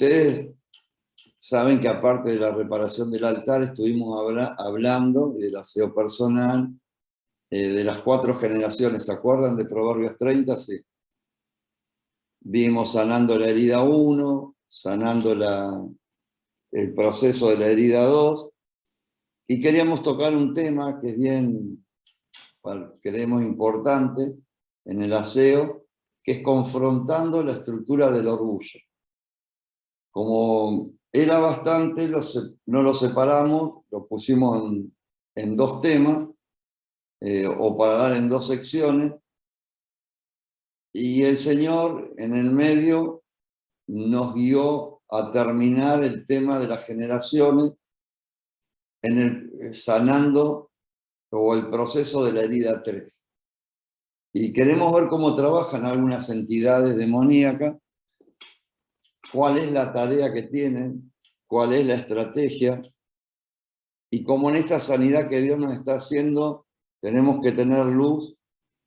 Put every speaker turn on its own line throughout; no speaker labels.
Ustedes saben que aparte de la reparación del altar, estuvimos hablando del aseo personal, de las 4 generaciones. ¿Se acuerdan de Proverbios 30? Sí. Vimos sanando la herida 1, sanando el proceso de la herida 2, y queríamos tocar un tema que es bien, creemos, importante en el aseo, que es confrontando la estructura del orgullo. Como era bastante, no lo separamos, lo pusimos en 2 temas, o para dar en 2 secciones, y el Señor en el medio nos guió a terminar el tema de las generaciones sanando o el proceso de la herida 3. Y queremos ver cómo trabajan algunas entidades demoníacas, cuál es la tarea que tienen, cuál es la estrategia, y cómo en esta sanidad que Dios nos está haciendo, tenemos que tener luz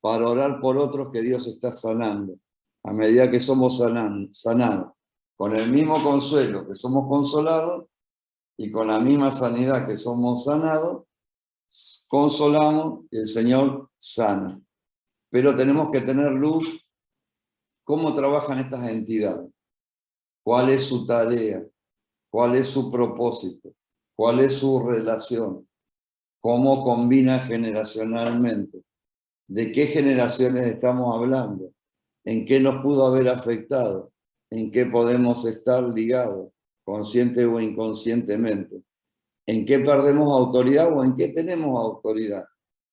para orar por otros que Dios está sanando, a medida que somos sanados, con el mismo consuelo que somos consolados, y con la misma sanidad que somos sanados, consolamos y el Señor sana. Pero tenemos que tener luz, cómo trabajan estas entidades, cuál es su tarea, cuál es su propósito, cuál es su relación, cómo combina generacionalmente, de qué generaciones estamos hablando, en qué nos pudo haber afectado, en qué podemos estar ligados, consciente o inconscientemente, en qué perdemos autoridad o en qué tenemos autoridad,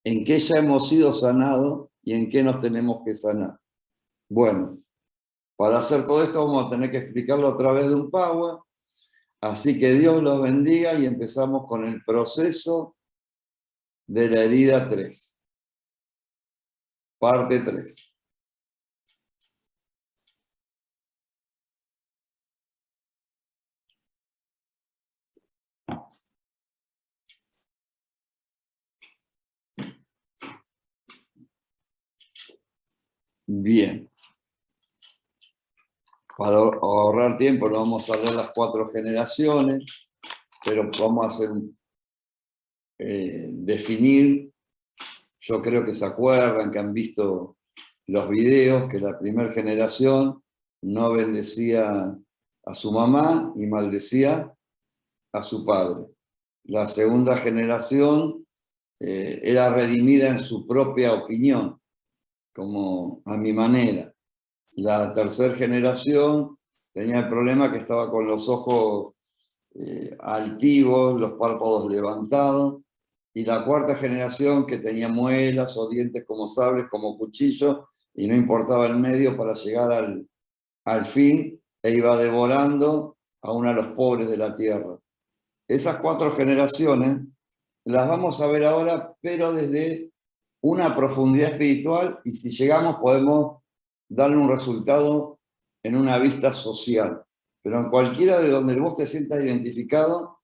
en qué ya hemos sido sanados y en qué nos tenemos que sanar. Bueno, para hacer todo esto vamos a tener que explicarlo a través de un Power, así que Dios los bendiga y empezamos con el proceso de la herida 3, parte 3. Bien, para ahorrar tiempo no vamos a leer las 4 generaciones, pero vamos a hacer definir. Yo creo que se acuerdan, que han visto los videos, que la primera generación no bendecía a su mamá y maldecía a su padre. La segunda generación era redimida en su propia opinión, como a mi manera. La tercera generación tenía el problema que estaba con los ojos altivos, los párpados levantados, y la cuarta generación que tenía muelas o dientes como sables, como cuchillos, y no importaba el medio para llegar al fin, e iba devorando aún a los pobres de la tierra. Esas 4 generaciones las vamos a ver ahora, pero desde una profundidad espiritual, y si llegamos podemos darle un resultado en una vista social. Pero en cualquiera de donde vos te sientas identificado,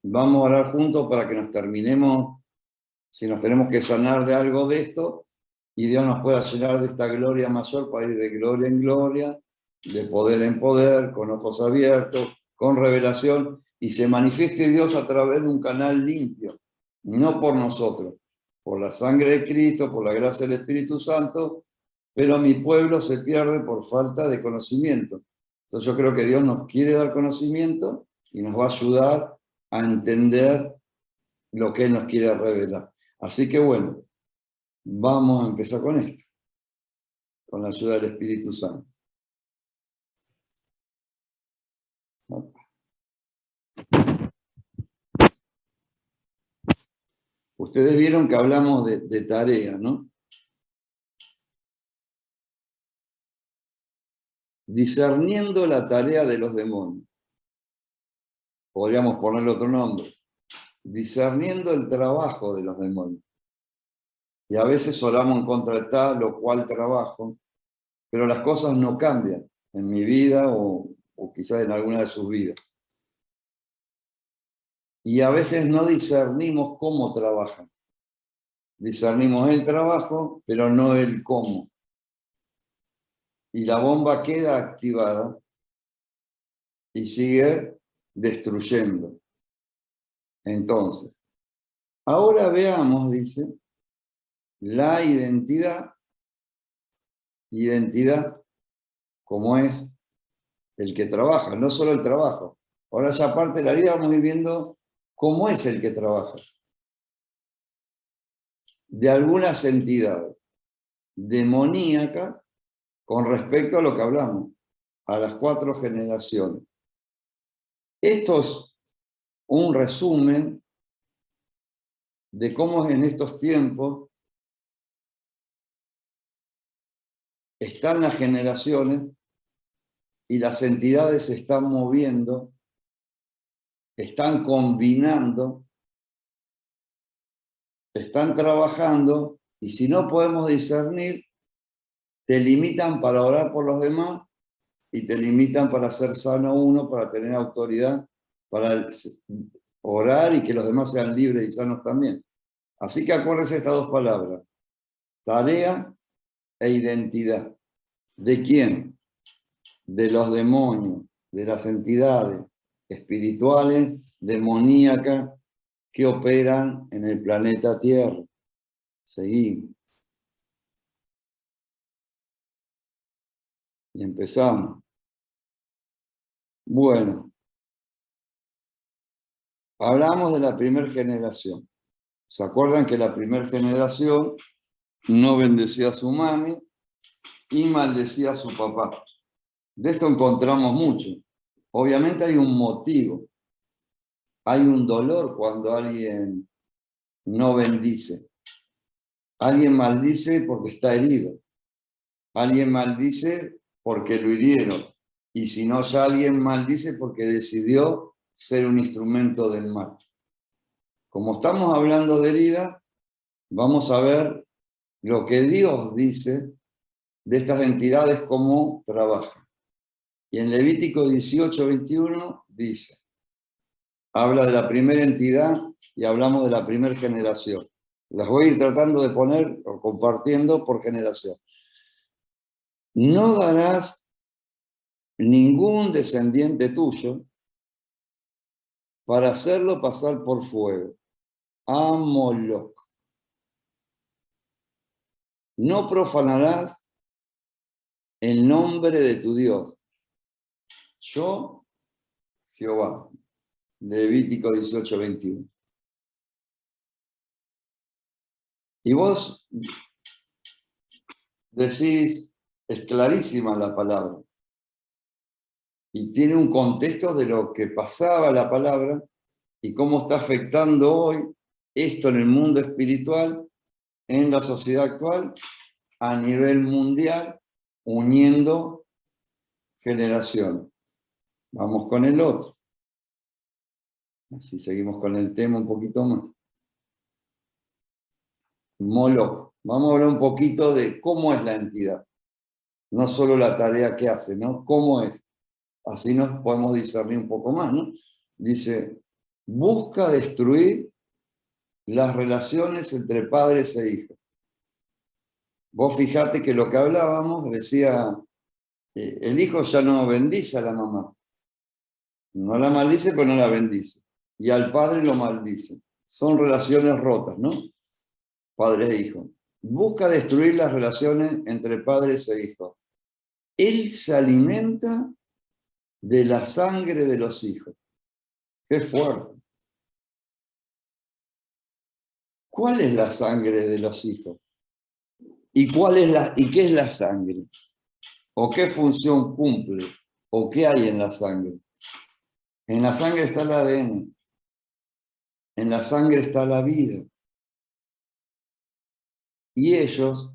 vamos a orar juntos para que nos terminemos, si nos tenemos que sanar de algo de esto, y Dios nos pueda llenar de esta gloria mayor para ir de gloria en gloria, de poder en poder, con ojos abiertos, con revelación, y se manifieste Dios a través de un canal limpio, no por nosotros, por la sangre de Cristo, por la gracia del Espíritu Santo, pero mi pueblo se pierde por falta de conocimiento. Entonces yo creo que Dios nos quiere dar conocimiento y nos va a ayudar a entender lo que Él nos quiere revelar. Así que bueno, vamos a empezar con esto, con la ayuda del Espíritu Santo. Ustedes vieron que hablamos de tarea, ¿no? Discerniendo la tarea de los demonios. Podríamos ponerle otro nombre. Discerniendo el trabajo de los demonios. Y a veces oramos en contra de tal o cual trabajo, pero las cosas no cambian en mi vida o quizás en alguna de sus vidas. Y a veces no discernimos cómo trabajan. Discernimos el trabajo, pero no el cómo. Y la bomba queda activada y sigue destruyendo. Entonces, ahora veamos, dice, la identidad como es el que trabaja, no solo el trabajo. Ahora ya parte de la vida vamos a ir viendo cómo es el que trabaja. De algunas entidades demoníacas con respecto a lo que hablamos, a las 4 generaciones. Esto es un resumen de cómo en estos tiempos están las generaciones y las entidades se están moviendo, están combinando, están trabajando, y si no podemos discernir, te limitan para orar por los demás y te limitan para ser sano uno, para tener autoridad, para orar y que los demás sean libres y sanos también. Así que acuérdense estas 2 palabras, tarea e identidad. ¿De quién? De los demonios, de las entidades espirituales, demoníacas, que operan en el planeta Tierra. Seguimos. Y empezamos. Bueno, hablamos de la primera generación. ¿Se acuerdan que la primera generación no bendecía a su mami y maldecía a su papá? De esto encontramos mucho. Obviamente hay un motivo. Hay un dolor cuando alguien no bendice. Alguien maldice porque está herido. Alguien maldice porque lo hirieron. Y si no, ya alguien maldice porque decidió ser un instrumento del mal. Como estamos hablando de herida, vamos a ver lo que Dios dice de estas entidades, cómo trabajan. Y en Levítico 18:21 dice, habla de la primera entidad y hablamos de la primera generación. Las voy a ir tratando de poner o compartiendo por generación. No darás ningún descendiente tuyo para hacerlo pasar por fuego. A Moloc. No profanarás el nombre de tu Dios. Yo, Jehová. Levítico 18:21. Y vos decís, es clarísima la palabra. Y tiene un contexto de lo que pasaba la palabra y cómo está afectando hoy esto en el mundo espiritual, en la sociedad actual, a nivel mundial, uniendo generaciones. Vamos con el otro. Así seguimos con el tema un poquito más. Moloc. Vamos a hablar un poquito de cómo es la entidad. No solo la tarea que hace, ¿no? ¿Cómo es? Así nos podemos discernir un poco más, ¿no? Dice, busca destruir las relaciones entre padres e hijos. Vos fijate que lo que hablábamos decía, el hijo ya no bendice a la mamá. No la maldice, pero no la bendice. Y al padre lo maldice. Son relaciones rotas, ¿no? Padres e hijos. Busca destruir las relaciones entre padres e hijos. Él se alimenta de la sangre de los hijos. ¡Qué fuerte! ¿Cuál es la sangre de los hijos? ¿Y qué es la sangre? ¿O qué función cumple? ¿O qué hay en la sangre? En la sangre está el ADN. En la sangre está la vida. Y ellos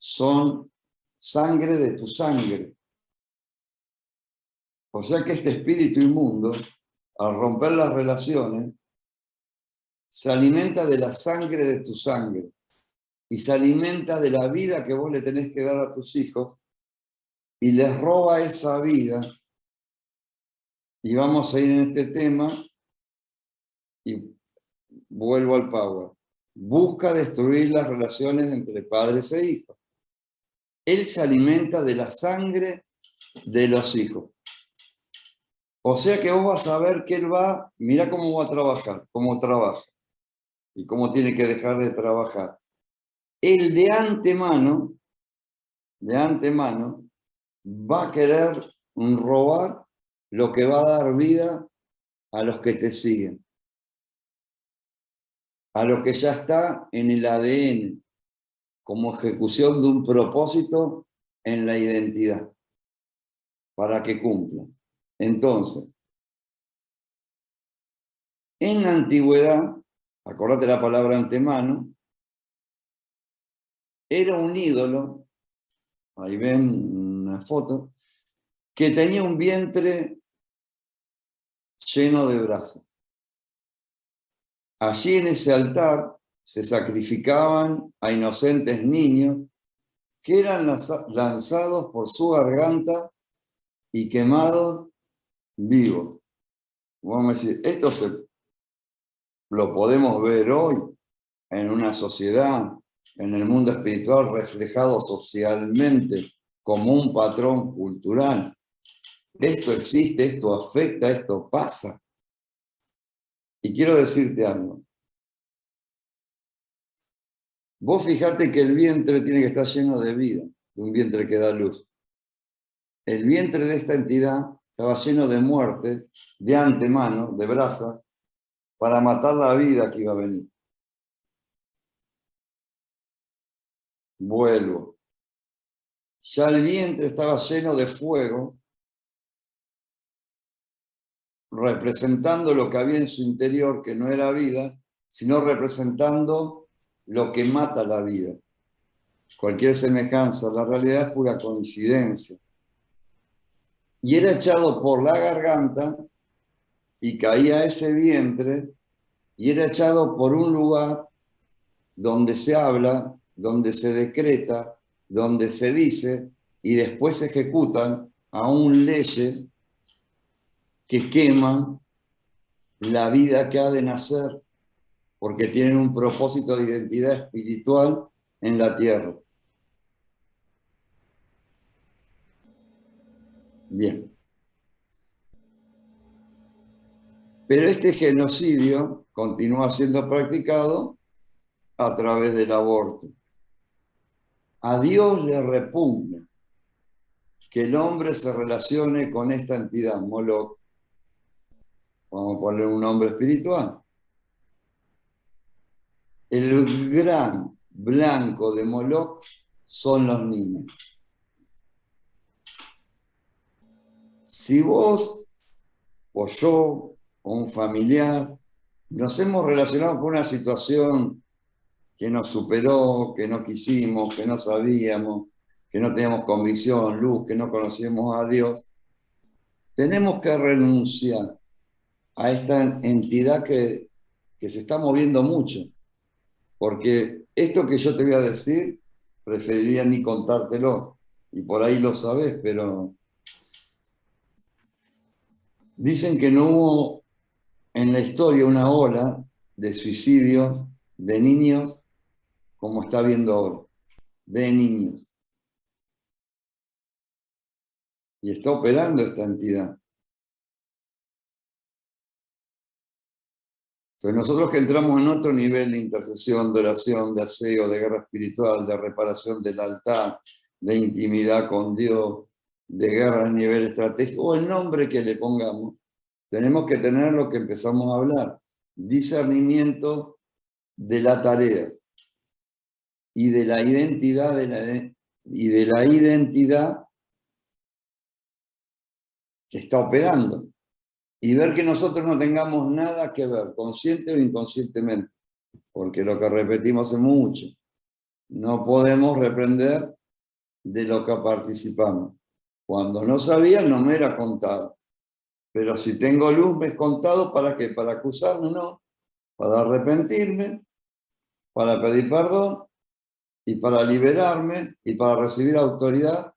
son sangre de tu sangre. O sea que este espíritu inmundo, al romper las relaciones, se alimenta de la sangre de tu sangre y se alimenta de la vida que vos le tenés que dar a tus hijos y les roba esa vida. Y vamos a ir en este tema y vuelvo al power. Busca destruir las relaciones entre padres e hijos. Él se alimenta de la sangre de los hijos. O sea que vos vas a ver que él va, mira cómo va a trabajar, cómo trabaja y cómo tiene que dejar de trabajar. Él de antemano va a querer robar lo que va a dar vida a los que te siguen, a lo que ya está en el ADN, como ejecución de un propósito en la identidad, para que cumpla. Entonces, en la antigüedad, acordate la palabra antemano, era un ídolo, ahí ven una foto, que tenía un vientre lleno de brasas. Allí en ese altar se sacrificaban a inocentes niños que eran lanzados por su garganta y quemados vivos. Vamos a decir, esto lo podemos ver hoy en una sociedad, en el mundo espiritual, reflejado socialmente como un patrón cultural. Esto existe, esto afecta, esto pasa. Y quiero decirte algo. Vos fijate que el vientre tiene que estar lleno de vida, de un vientre que da luz. El vientre de esta entidad estaba lleno de muerte, de antemano, de brasas, para matar la vida que iba a venir. Vuelvo. Ya el vientre estaba lleno de fuego, representando lo que había en su interior, que no era vida, sino representando lo que mata la vida. Cualquier semejanza a la realidad es pura coincidencia. Y era echado por la garganta y caía ese vientre y era echado por un lugar donde se habla, donde se decreta, donde se dice y después se ejecutan aún leyes que queman la vida que ha de nacer porque tienen un propósito de identidad espiritual en la tierra. Bien. Pero este genocidio continúa siendo practicado a través del aborto. A Dios le repugna que el hombre se relacione con esta entidad, Moloch, vamos a ponerle un nombre espiritual. El gran blanco de Moloch son los niños. Si vos, o yo, o un familiar, nos hemos relacionado con una situación que nos superó, que no quisimos, que no sabíamos, que no teníamos convicción, luz, que no conocíamos a Dios, tenemos que renunciar a esta entidad que se está moviendo mucho. Porque esto que yo te voy a decir, preferiría ni contártelo. Y por ahí lo sabés, pero dicen que no hubo en la historia una ola de suicidios de niños como está habiendo ahora. De niños. Y está operando esta entidad. Entonces nosotros que entramos en otro nivel de intercesión, de oración, de aseo, de guerra espiritual, de reparación del altar, de intimidad con Dios, de guerra a nivel estratégico, o el nombre que le pongamos, tenemos que tener lo que empezamos a hablar, discernimiento de la tarea y de la identidad que está operando. Y ver que nosotros no tengamos nada que ver, consciente o inconscientemente, porque lo que repetimos es mucho. No podemos reprender de lo que participamos. Cuando no sabía, no me era contado. Pero si tengo luz, me es contado, ¿para qué? Para acusarme, no. Para arrepentirme, para pedir perdón, y para liberarme, y para recibir autoridad,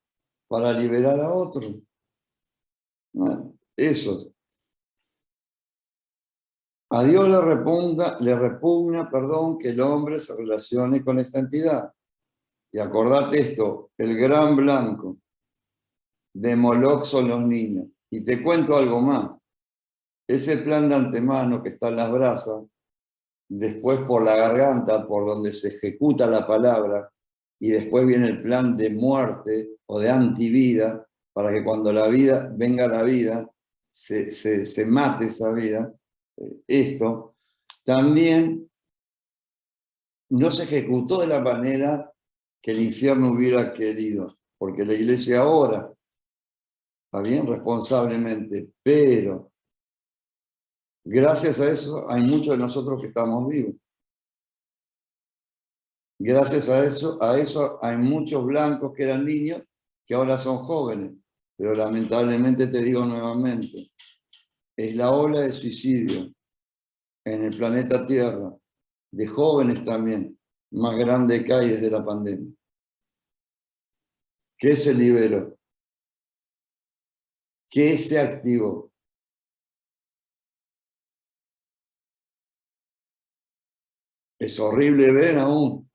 para liberar a otros. Bueno, eso. A Dios le repugna, que el hombre se relacione con esta entidad. Y acordate esto, el gran blanco de Moloch son los niños. Y te cuento algo más. Ese plan de antemano que está en las brasas, después por la garganta, por donde se ejecuta la palabra, y después viene el plan de muerte o de antivida, para que cuando la vida venga la vida, se mate esa vida. Esto también no se ejecutó de la manera que el infierno hubiera querido, porque la iglesia ahora está bien responsablemente, pero gracias a eso hay muchos de nosotros que estamos vivos. Gracias a eso hay muchos blancos que eran niños que ahora son jóvenes. Pero lamentablemente te digo nuevamente, es la ola de suicidio en el planeta Tierra, de jóvenes también, más grande que hay desde la pandemia. ¿Qué se liberó? ¿Qué se activó? Es horrible ver aún,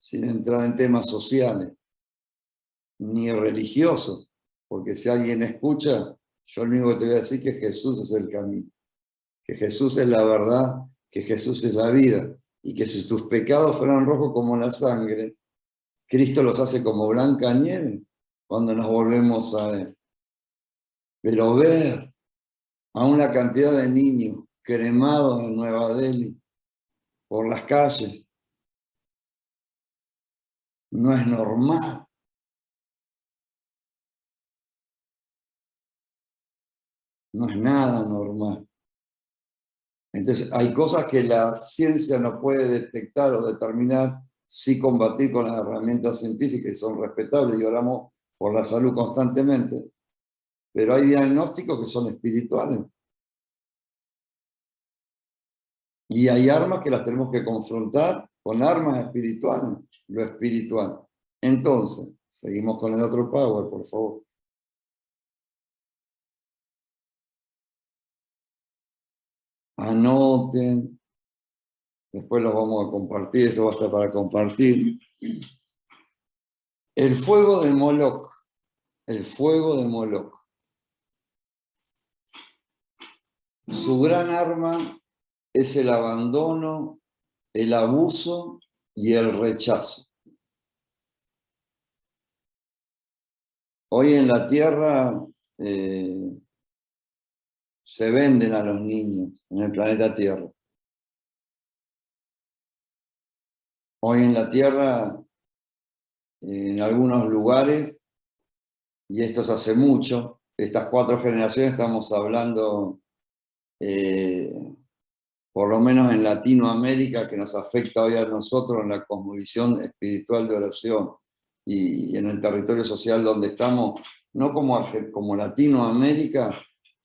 sin entrar en temas sociales, ni religiosos, porque si alguien escucha, yo lo único que te voy a decir es que Jesús es el camino, que Jesús es la verdad, que Jesús es la vida, y que si tus pecados fueran rojos como la sangre, Cristo los hace como blanca nieve cuando nos volvemos a Él. Pero ver a una cantidad de niños cremados en Nueva Delhi por las calles no es normal. No es nada normal. Entonces, hay cosas que la ciencia no puede detectar o determinar, sí combatir con las herramientas científicas y son respetables y oramos por la salud constantemente, pero hay diagnósticos que son espirituales. Y hay armas que las tenemos que confrontar con armas espirituales, lo espiritual. Entonces, seguimos con el otro power, por favor. Anoten, después los vamos a compartir, eso va a estar para compartir. El fuego de Moloch, el fuego de Moloch. Su gran arma es el abandono, el abuso y el rechazo. Hoy en la tierra se venden a los niños en el planeta Tierra. Hoy en la tierra, en algunos lugares, y esto es hace mucho, estas 4 generaciones estamos hablando, por lo menos en Latinoamérica, que nos afecta hoy a nosotros en la cosmovisión espiritual de oración y en el territorio social donde estamos, no como Latinoamérica,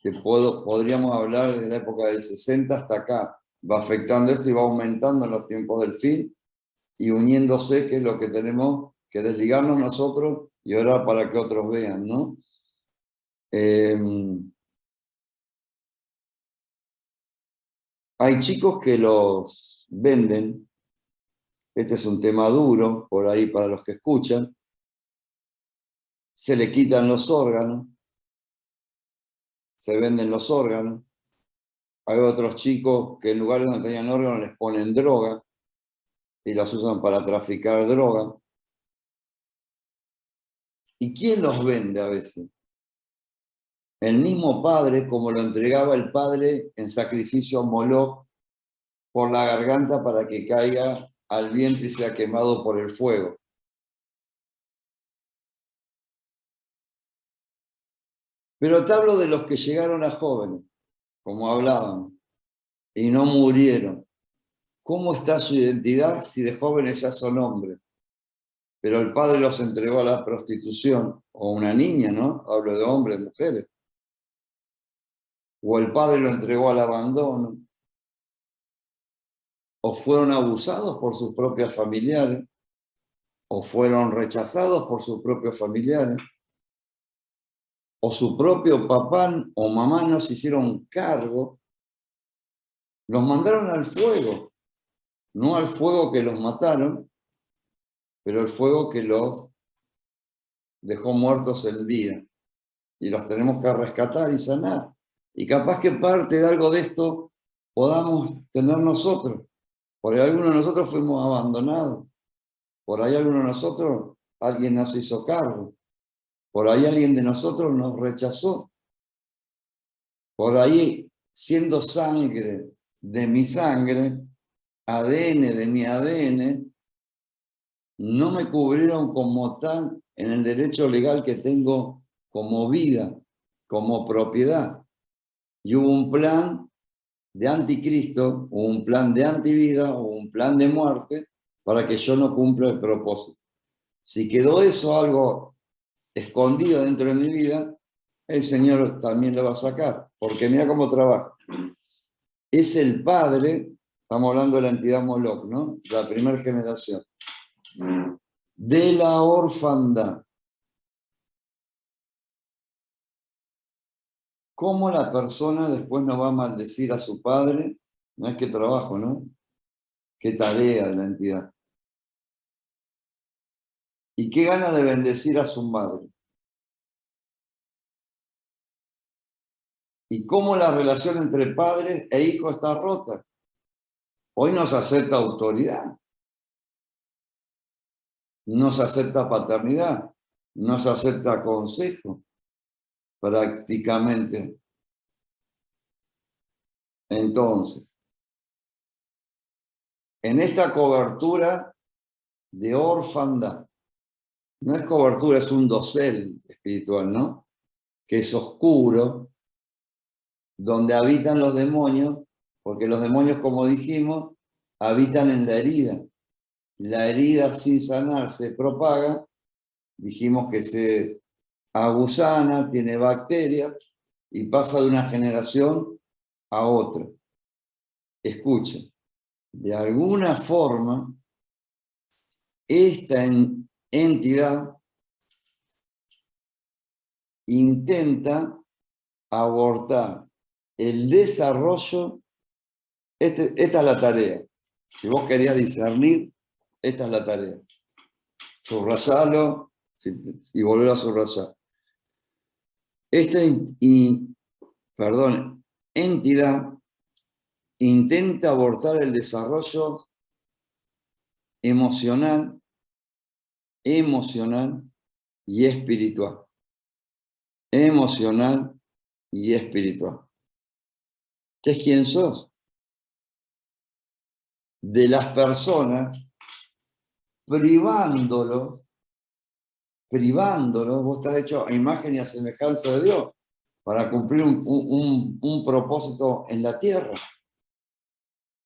que podríamos hablar de la época del 60 hasta acá, va afectando esto y va aumentando en los tiempos del fin y uniéndose, que es lo que tenemos que desligarnos nosotros y orar para que otros vean, ¿no? Hay chicos que los venden, este es un tema duro, por ahí para los que escuchan, se le quitan los órganos, se venden los órganos, hay otros chicos que en lugares donde tenían órganos les ponen droga y los usan para traficar droga. ¿Y quién los vende a veces? El mismo padre, como lo entregaba el padre en sacrificio a Moloch por la garganta para que caiga al vientre y sea quemado por el fuego. Pero te hablo de los que llegaron a jóvenes, como hablaban, y no murieron. ¿Cómo está su identidad si de jóvenes ya son hombres? Pero el padre los entregó a la prostitución, o una niña, ¿no? Hablo de hombres, mujeres. O el padre lo entregó al abandono, o fueron abusados por sus propios familiares, o fueron rechazados por sus propios familiares, o su propio papá o mamá no se hicieron cargo, los mandaron al fuego, no al fuego que los mataron, pero el fuego que los dejó muertos en vida. y los tenemos que rescatar y sanar. Y capaz que parte de algo de esto podamos tener nosotros. Por ahí algunos de nosotros fuimos abandonados. Por ahí algunos de nosotros, alguien nos hizo cargo. Por ahí alguien de nosotros nos rechazó. Por ahí, siendo sangre de mi sangre, ADN de mi ADN, no me cubrieron como tal en el derecho legal que tengo como vida, como propiedad. Y hubo un plan de anticristo, hubo un plan de antivida, hubo un plan de muerte para que yo no cumpla el propósito. Si quedó eso algo escondido dentro de mi vida, el Señor también lo va a sacar, porque mira cómo trabaja. Es el padre, estamos hablando de la entidad Moloch, ¿no? La primera generación, de la orfandad. ¿Cómo la persona después no va a maldecir a su padre? No es que trabajo, ¿no? Qué tarea de la entidad. ¿Y qué gana de bendecir a su madre? ¿Y cómo la relación entre padre e hijo está rota? Hoy no se acepta autoridad, no se acepta paternidad, no se acepta consejo, prácticamente. Entonces, en esta cobertura de orfandad, no es cobertura, es un dosel espiritual, ¿no? Que es oscuro, donde habitan los demonios, porque los demonios, como dijimos, habitan en la herida. La herida sin sanar se propaga, dijimos que se agusana, tiene bacterias y pasa de una generación a otra. Escucha, de alguna forma, esta entidad intenta abortar el desarrollo. Esta es la tarea. Si vos querías discernir, esta es la tarea. Subrayalo y volver a subrayar. Esta entidad intenta abortar el desarrollo emocional y espiritual. Emocional y espiritual. ¿Qué es quién sos? De las personas, privándolos, vos estás hecho a imagen y a semejanza de Dios para cumplir un propósito en la tierra.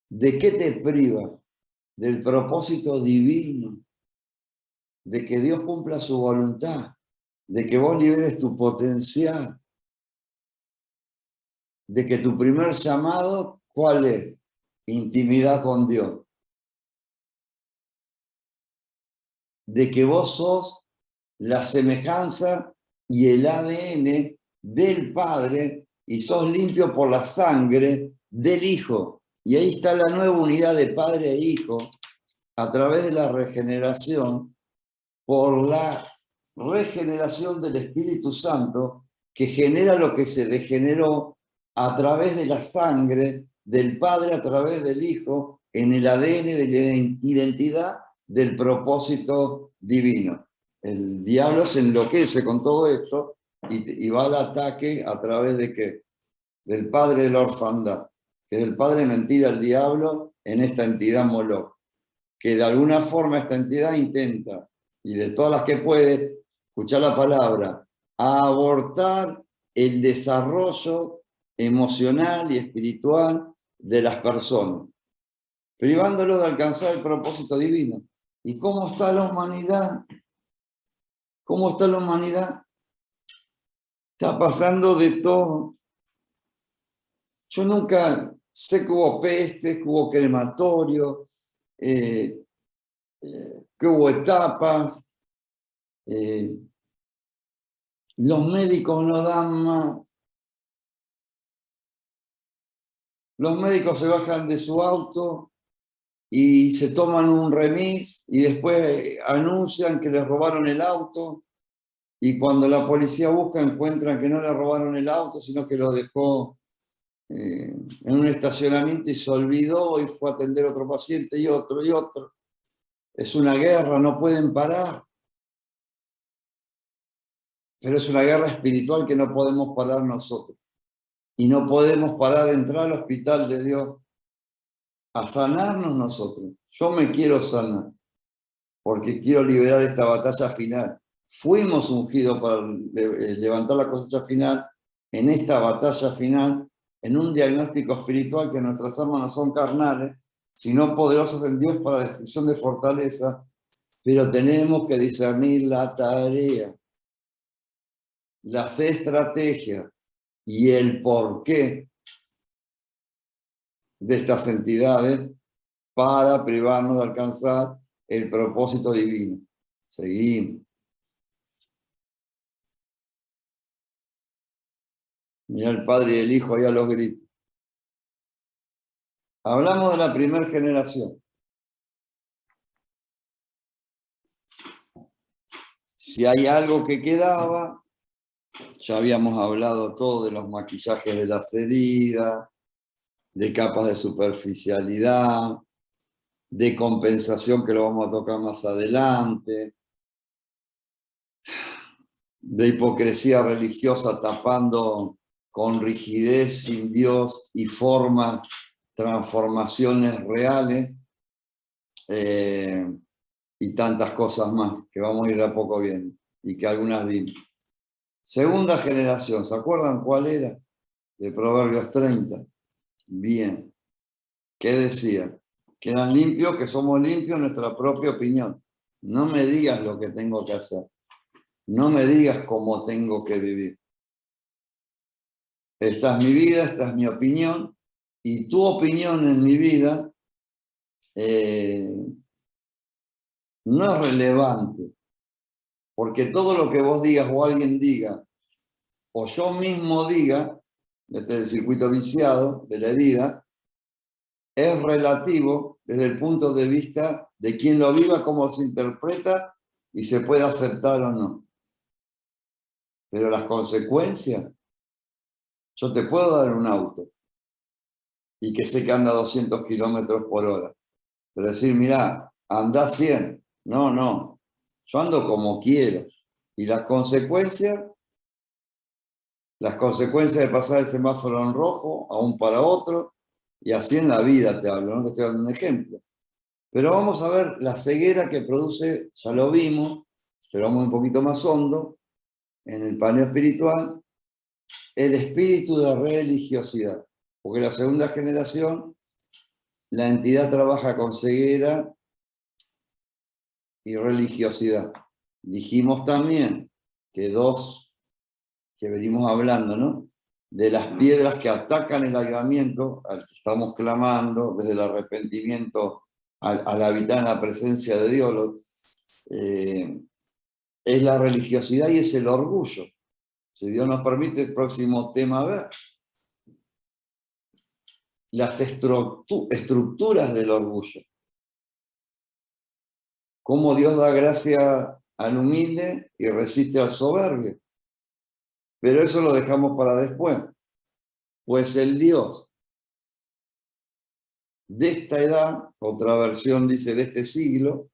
¿De qué te priva? Del propósito divino, de que Dios cumpla su voluntad, de que vos liberes tu potencial, de que tu primer llamado, ¿cuál es? Intimidad con Dios. De que vos sos la semejanza y el ADN del Padre y sos limpio por la sangre del Hijo. Y ahí está la nueva unidad de Padre e Hijo a través de la regeneración, por la regeneración del Espíritu Santo que genera lo que se degeneró a través de la sangre del Padre, a través del Hijo, en el ADN de la identidad del propósito divino. El diablo se enloquece con todo esto y va al ataque a través de ¿qué? Del padre de la orfandad, que es el padre de mentira, el diablo, en esta entidad Moloch, que de alguna forma esta entidad intenta, y de todas las que puede, escuchar la palabra, abortar el desarrollo emocional y espiritual de las personas, privándolo de alcanzar el propósito divino. ¿Y cómo está la humanidad? ¿Cómo está la humanidad? Está pasando de todo. Yo nunca sé que hubo pestes, que hubo crematorio, que hubo etapas. Los médicos no dan más. Los médicos se bajan de su auto y se toman un remis y después anuncian que les robaron el auto y cuando la policía busca encuentran que no le robaron el auto, sino que lo dejó en un estacionamiento y se olvidó y fue a atender a otro paciente y otro y otro. Es una guerra, no pueden parar. Pero es una guerra espiritual que no podemos parar nosotros. Y no podemos parar de entrar al hospital de Dios a sanarnos nosotros. Yo me quiero sanar porque quiero liberar esta batalla final. Fuimos ungidos para levantar la cosecha final en esta batalla final, en un diagnóstico espiritual que nuestras armas no son carnales, sino poderosas en Dios para destrucción de fortaleza, pero tenemos que discernir la tarea, las estrategias y el porqué de estas entidades para privarnos de alcanzar el propósito divino. Seguimos. Mirá el Padre y el Hijo ahí a los gritos. Hablamos de la primera generación. Si hay algo que quedaba, ya habíamos hablado todo de los maquillajes de las heridas, de capas de superficialidad, de compensación que lo vamos a tocar más adelante, de hipocresía religiosa tapando con rigidez sin Dios y formas, transformaciones reales, y tantas cosas más que vamos a ir de a poco viendo y que algunas vimos. Segunda generación, ¿se acuerdan cuál era? De Proverbios 30. Bien. ¿Qué decía? Que eran limpios, que somos limpios en nuestra propia opinión. No me digas lo que tengo que hacer. No me digas cómo tengo que vivir. Esta es mi vida, esta es mi opinión, y tu opinión en mi vida no es relevante, porque todo lo que vos digas o alguien diga, o yo mismo diga, este es el circuito viciado de la herida, es relativo desde el punto de vista de quién lo viva, cómo se interpreta y se puede aceptar o no. Pero las consecuencias, yo te puedo dar un auto y que sé que anda 200 kilómetros por hora, pero decir, mirá, anda 100. No, no, yo ando como quiero. Y las consecuencias de pasar el semáforo en rojo a un para otro, y así en la vida te hablo, no te estoy dando un ejemplo. Pero vamos a ver la ceguera que produce, ya lo vimos, pero vamos un poquito más hondo, en el panel espiritual, el espíritu de religiosidad. Porque la segunda generación, la entidad trabaja con ceguera y religiosidad. Dijimos también que dos, que venimos hablando, ¿no? De las piedras que atacan el avivamiento, al que estamos clamando, desde el arrepentimiento al habitar en la presencia de Dios, es la religiosidad y es el orgullo. Si Dios nos permite, el próximo tema a ver. Las estructuras del orgullo. Cómo Dios da gracia al humilde y resiste al soberbio. Pero eso lo dejamos para después. Pues el Dios de esta edad, otra versión dice de este siglo,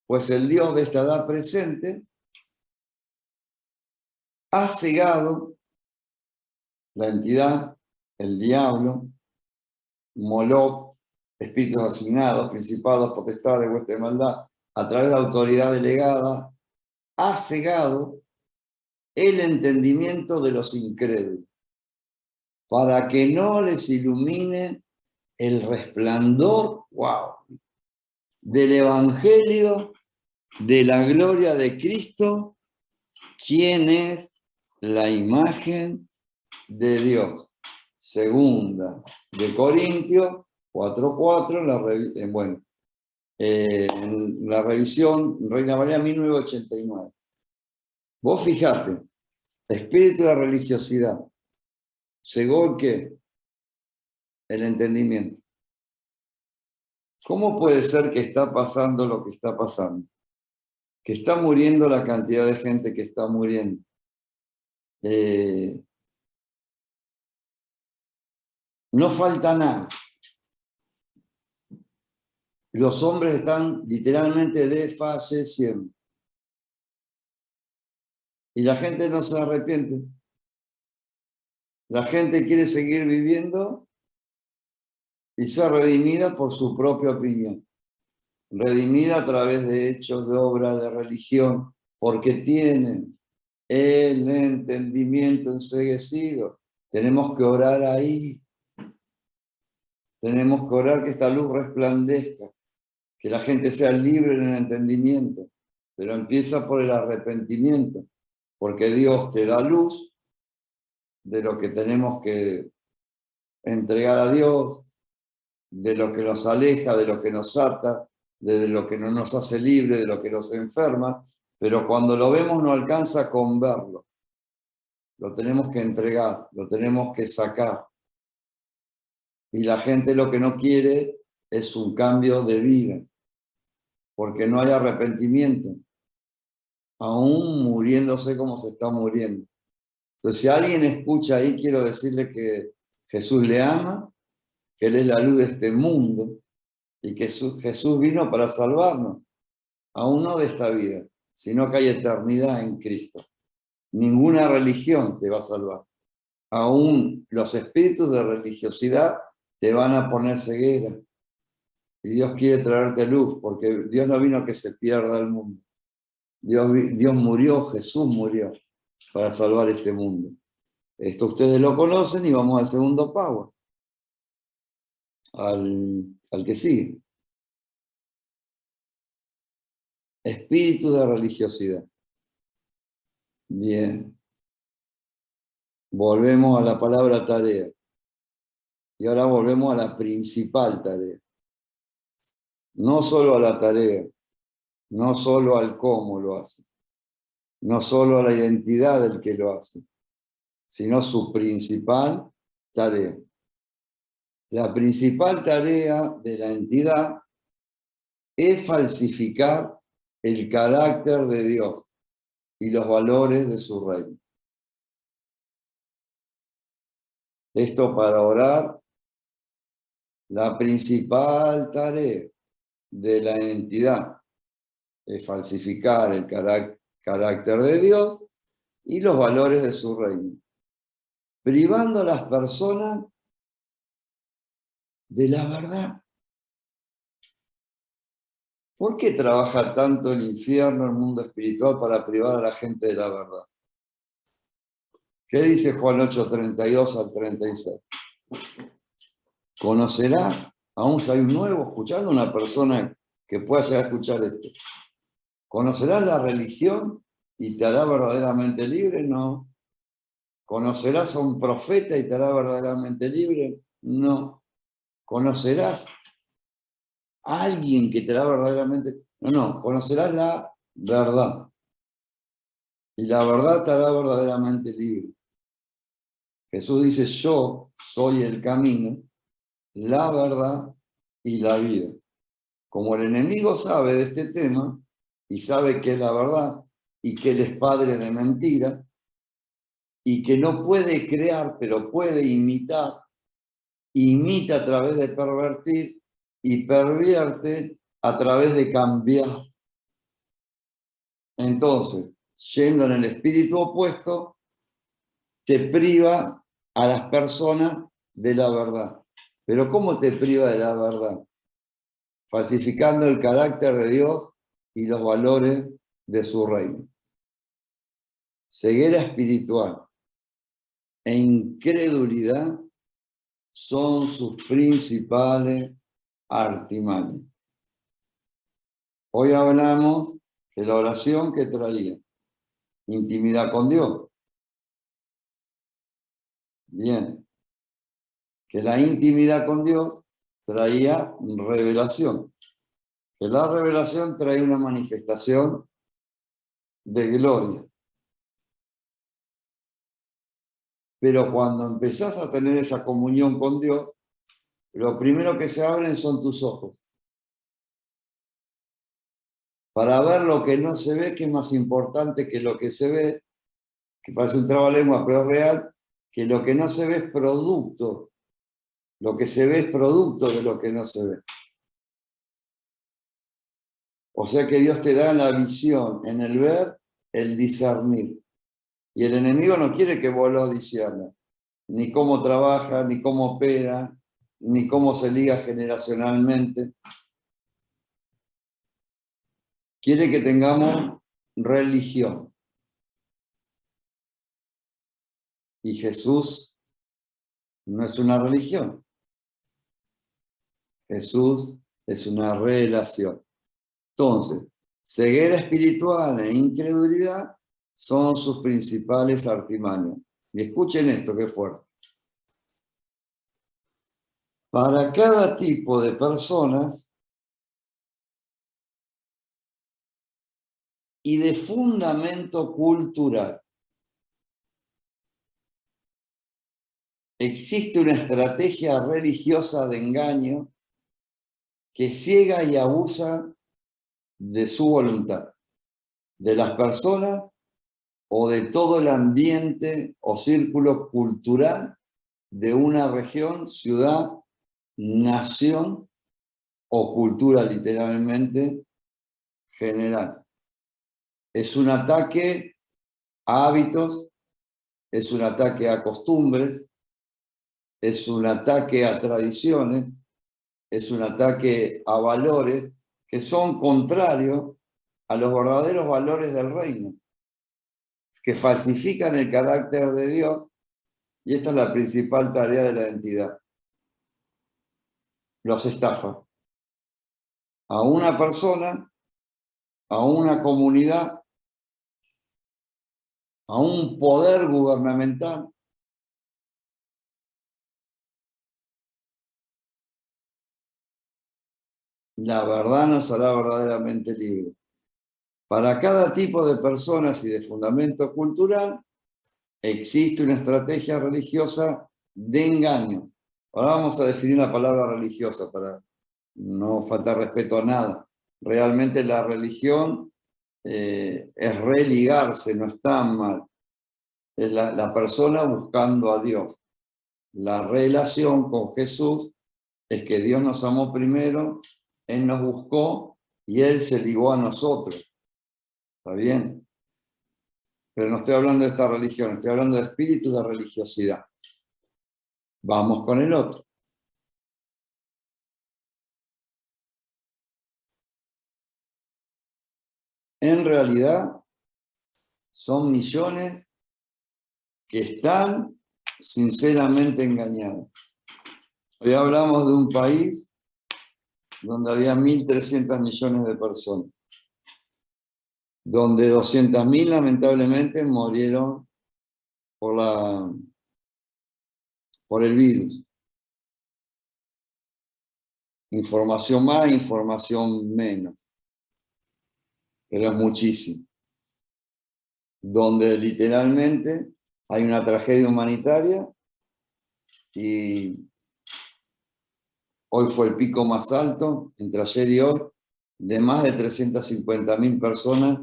pues el Dios de esta edad presente ha cegado la entidad, el diablo, Moloch, espíritus asignados, principados, potestades, huestes de maldad, a través de la autoridad delegada, ha cegado el entendimiento de los incrédulos, para que no les ilumine el resplandor, wow, del Evangelio de la gloria de Cristo, quien es la imagen de Dios. Segunda de Corintios 4:4, bueno, en la revisión Reina Valera 1989. Vos fijate, espíritu de la religiosidad, cegó el qué, el entendimiento. ¿Cómo puede ser que está pasando lo que está pasando? que está muriendo la cantidad de gente que está muriendo. No falta nada. Los hombres están literalmente desfalleciendo. Y la gente no se arrepiente. La gente quiere seguir viviendo y ser redimida por su propia opinión. Redimida a través de hechos, de obras, de religión, porque tienen el entendimiento enceguecido. Tenemos que orar ahí. Tenemos que orar que esta luz resplandezca, que la gente sea libre en el entendimiento, pero empieza por el arrepentimiento, porque Dios te da luz de lo que tenemos que entregar a Dios, de lo que nos aleja, de lo que nos ata, de lo que no nos hace libre, de lo que nos enferma, pero cuando lo vemos no alcanza con verlo. Lo tenemos que entregar, lo tenemos que sacar. Y la gente lo que no quiere es un cambio de vida, porque no hay arrepentimiento, aún muriéndose como se está muriendo. Entonces, si alguien escucha ahí, quiero decirle que Jesús le ama, que Él es la luz de este mundo, y que Jesús vino para salvarnos, aún no de esta vida, sino que hay eternidad en Cristo. Ninguna religión te va a salvar. Aún los espíritus de religiosidad te van a poner ceguera. Y Dios quiere traerte luz, porque Dios no vino a que se pierda el mundo. Dios murió, Jesús murió para salvar este mundo. Esto ustedes lo conocen y vamos al segundo power, al que sigue. Espíritu de religiosidad. Bien. Volvemos a la palabra tarea. Y ahora volvemos a la principal tarea. No solo a la tarea, no solo al cómo lo hace, no solo a la identidad del que lo hace, sino su principal tarea. La principal tarea de la entidad es falsificar el carácter de Dios y los valores de su reino. Esto para orar, la principal tarea de la entidad es falsificar el carácter de Dios y los valores de su reino, privando a las personas de la verdad. ¿Por qué trabaja tanto el infierno, el mundo espiritual, para privar a la gente de la verdad? ¿Qué dice Juan 8:32 al 36? Conocerás, aún si hay un nuevo escuchando, una persona que pueda llegar a escuchar esto. ¿Conocerás la religión y te hará verdaderamente libre? No. ¿Conocerás a un profeta y te hará verdaderamente libre? No. ¿Conocerás a alguien que te hará verdaderamente? No. Conocerás la verdad. Y la verdad te hará verdaderamente libre. Jesús dice, yo soy el camino, la verdad y la vida. Como el enemigo sabe de este tema y sabe que es la verdad y que él es padre de mentira y que no puede crear, pero puede imitar, imita a través de pervertir y pervierte a través de cambiar. Entonces, yendo en el espíritu opuesto, te priva a las personas de la verdad. Pero ¿cómo te priva de la verdad? Falsificando el carácter de Dios y los valores de su reino. Ceguera espiritual e incredulidad son sus principales artimañas. Hoy hablamos de la oración que traía intimidad con Dios. Bien, que la intimidad con Dios traía revelación, que la revelación trae una manifestación de gloria. Pero cuando empezás a tener esa comunión con Dios, lo primero que se abren son tus ojos, para ver lo que no se ve, que es más importante que lo que se ve, que parece un trabalengua, pero es real, que lo que no se ve es producto, lo que se ve es producto de lo que no se ve. O sea que Dios te da en la visión, en el ver, el discernir. Y el enemigo no quiere que vos lo discernas, ni cómo trabaja, ni cómo opera, ni cómo se liga generacionalmente. Quiere que tengamos religión. Y Jesús no es una religión. Jesús es una relación. Entonces, ceguera espiritual e incredulidad son sus principales artimañas. Y escuchen esto, que es fuerte. Para cada tipo de personas y de fundamento cultural, existe una estrategia religiosa de engaño que ciega y abusa de su voluntad, de las personas o de todo el ambiente o círculo cultural de una región, ciudad, nación o cultura literalmente general. Es un ataque a hábitos, es un ataque a costumbres, es un ataque a tradiciones, es un ataque a valores que son contrarios a los verdaderos valores del reino, que falsifican el carácter de Dios, y esta es la principal tarea de la entidad. Los estafa a una persona, a una comunidad, a un poder gubernamental. La verdad nos hará verdaderamente libres. Para cada tipo de personas y de fundamento cultural, existe una estrategia religiosa de engaño. Ahora vamos a definir la palabra religiosa para no faltar respeto a nada. Realmente la religión es religarse, no está mal. Es la persona buscando a Dios. La relación con Jesús es que Dios nos amó primero, Él nos buscó y Él se ligó a nosotros. ¿Está bien? Pero no estoy hablando de esta religión, estoy hablando de espíritu de religiosidad. Vamos con el otro. En realidad, son millones que están sinceramente engañados. Hoy hablamos de un país donde había 1.300 millones de personas, donde 200.000 lamentablemente murieron por el virus. Información más, información menos, pero es muchísimo. Donde literalmente hay una tragedia humanitaria y hoy fue el pico más alto, entre ayer y hoy, de más de 350.000 personas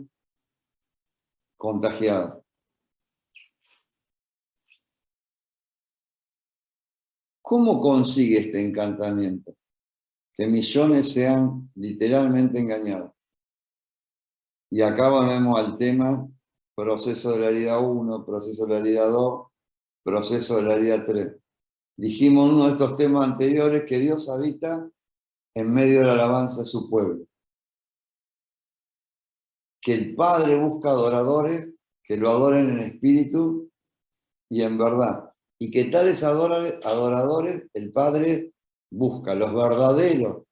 contagiadas. ¿Cómo consigue este encantamiento? Que millones sean literalmente engañados. Y acá volvemos al tema proceso de la herida 1, proceso de la herida 2, proceso de la herida 3. Dijimos en uno de estos temas anteriores que Dios habita en medio de la alabanza de su pueblo. Que el Padre busca adoradores que lo adoren en espíritu y en verdad. Y que tales adoradores el Padre busca, los verdaderos,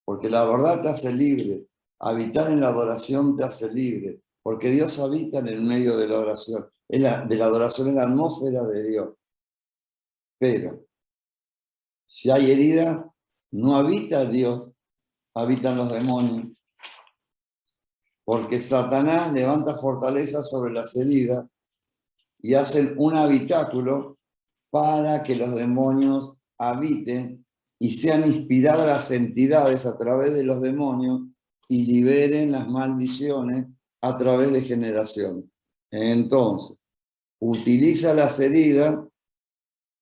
porque la verdad te hace libre. Habitar en la adoración te hace libre, porque Dios habita en el medio de la oración. De la adoración es la atmósfera de Dios. Pero si hay heridas, no habita Dios, habitan los demonios. Porque Satanás levanta fortaleza sobre las heridas y hacen un habitáculo para que los demonios habiten y sean inspiradas las entidades a través de los demonios y liberen las maldiciones a través de generaciones. Entonces, utiliza las heridas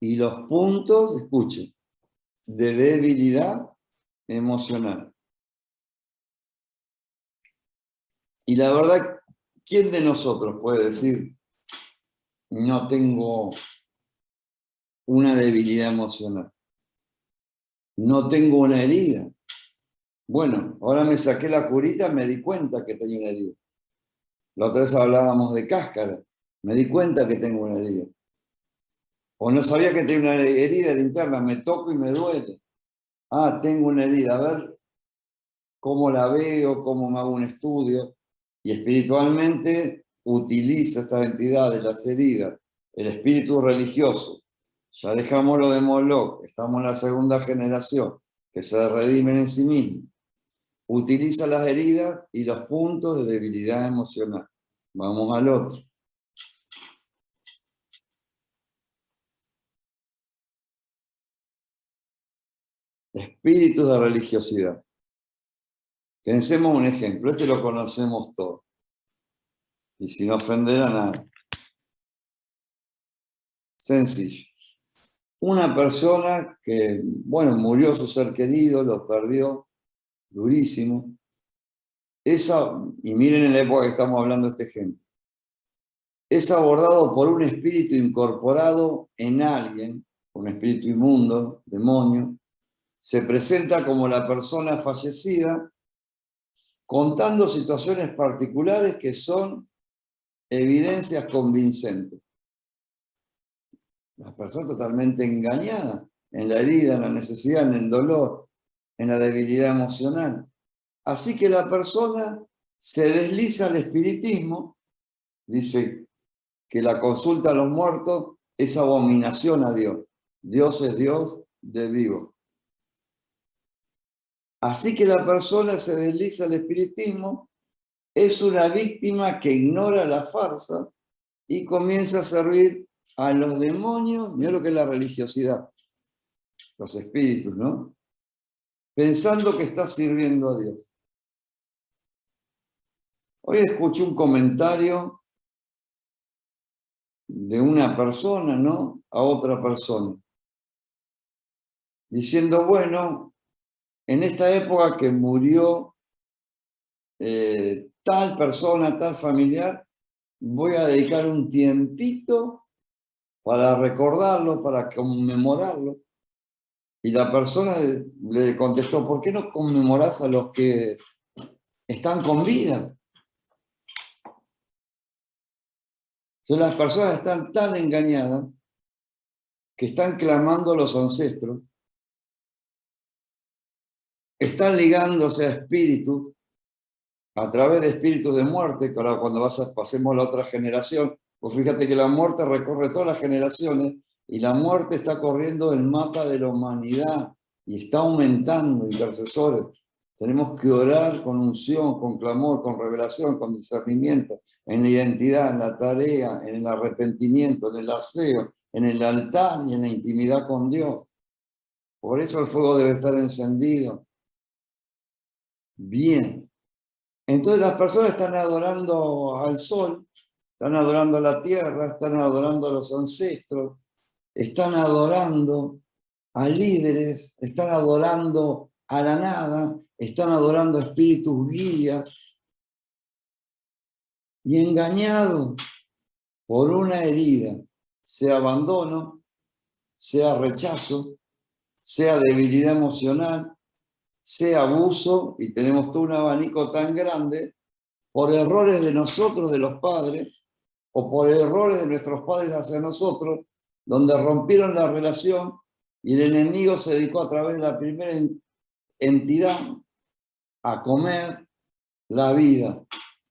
y los puntos, escuchen, de debilidad emocional. Y la verdad, ¿quién de nosotros puede decir, no tengo una debilidad emocional? No tengo una herida. Bueno, ahora me saqué la curita, me di cuenta que tenía una herida. La otra vez hablábamos de cáscara, me di cuenta que tengo una herida. O no sabía que tenía una herida interna, me toco y me duele. Ah, tengo una herida, a ver cómo la veo, cómo me hago un estudio. Y espiritualmente utiliza estas entidades, las heridas, el espíritu religioso. Ya dejamos lo de Moloch, estamos en la segunda generación, que se redimen en sí mismos. Utiliza las heridas y los puntos de debilidad emocional. Vamos al otro. Espíritus de religiosidad. Pensemos un ejemplo, este lo conocemos todos. Y sin ofender a nadie. Sencillo. Una persona que, bueno, murió su ser querido, lo perdió, durísimo. Esa, y miren en la época que estamos hablando de este ejemplo, es abordado por un espíritu incorporado en alguien, un espíritu inmundo, demonio, se presenta como la persona fallecida, contando situaciones particulares que son evidencias convincentes. Las personas totalmente engañadas en la herida, en la necesidad, en el dolor, en la debilidad emocional. Así que la persona se desliza al espiritismo, dice que la consulta a los muertos es abominación a Dios. Dios es Dios de vivo. Así que la persona se desliza al espiritismo, es una víctima que ignora la farsa y comienza a servir a los demonios, mira lo que es la religiosidad, los espíritus, ¿no? Pensando que está sirviendo a Dios. Hoy escuché un comentario de una persona, ¿no?, a otra persona, diciendo, bueno, en esta época que murió tal persona, tal familiar, voy a dedicar un tiempito para recordarlo, para conmemorarlo. Y la persona le contestó, ¿por qué no conmemorás a los que están con vida? Entonces las personas están tan engañadas que están clamando a los ancestros, están ligándose a espíritus, a través de espíritus de muerte, que ahora cuando pasemos a la otra generación, pues fíjate que la muerte recorre todas las generaciones y la muerte está corriendo el mapa de la humanidad y está aumentando, intercesores. Tenemos que orar con unción, con clamor, con revelación, con discernimiento, en la identidad, en la tarea, en el arrepentimiento, en el aseo, en el altar y en la intimidad con Dios. Por eso el fuego debe estar encendido. Bien. Entonces las personas están adorando al sol, están adorando a la tierra, están adorando a los ancestros, están adorando a líderes, están adorando a la nada, están adorando a espíritus guías y engañados por una herida, sea abandono, sea rechazo, sea debilidad emocional, sea abuso, y tenemos todo un abanico tan grande, por errores de nosotros, de los padres, o por errores de nuestros padres hacia nosotros, donde rompieron la relación y el enemigo se dedicó a través de la primera entidad a comer la vida,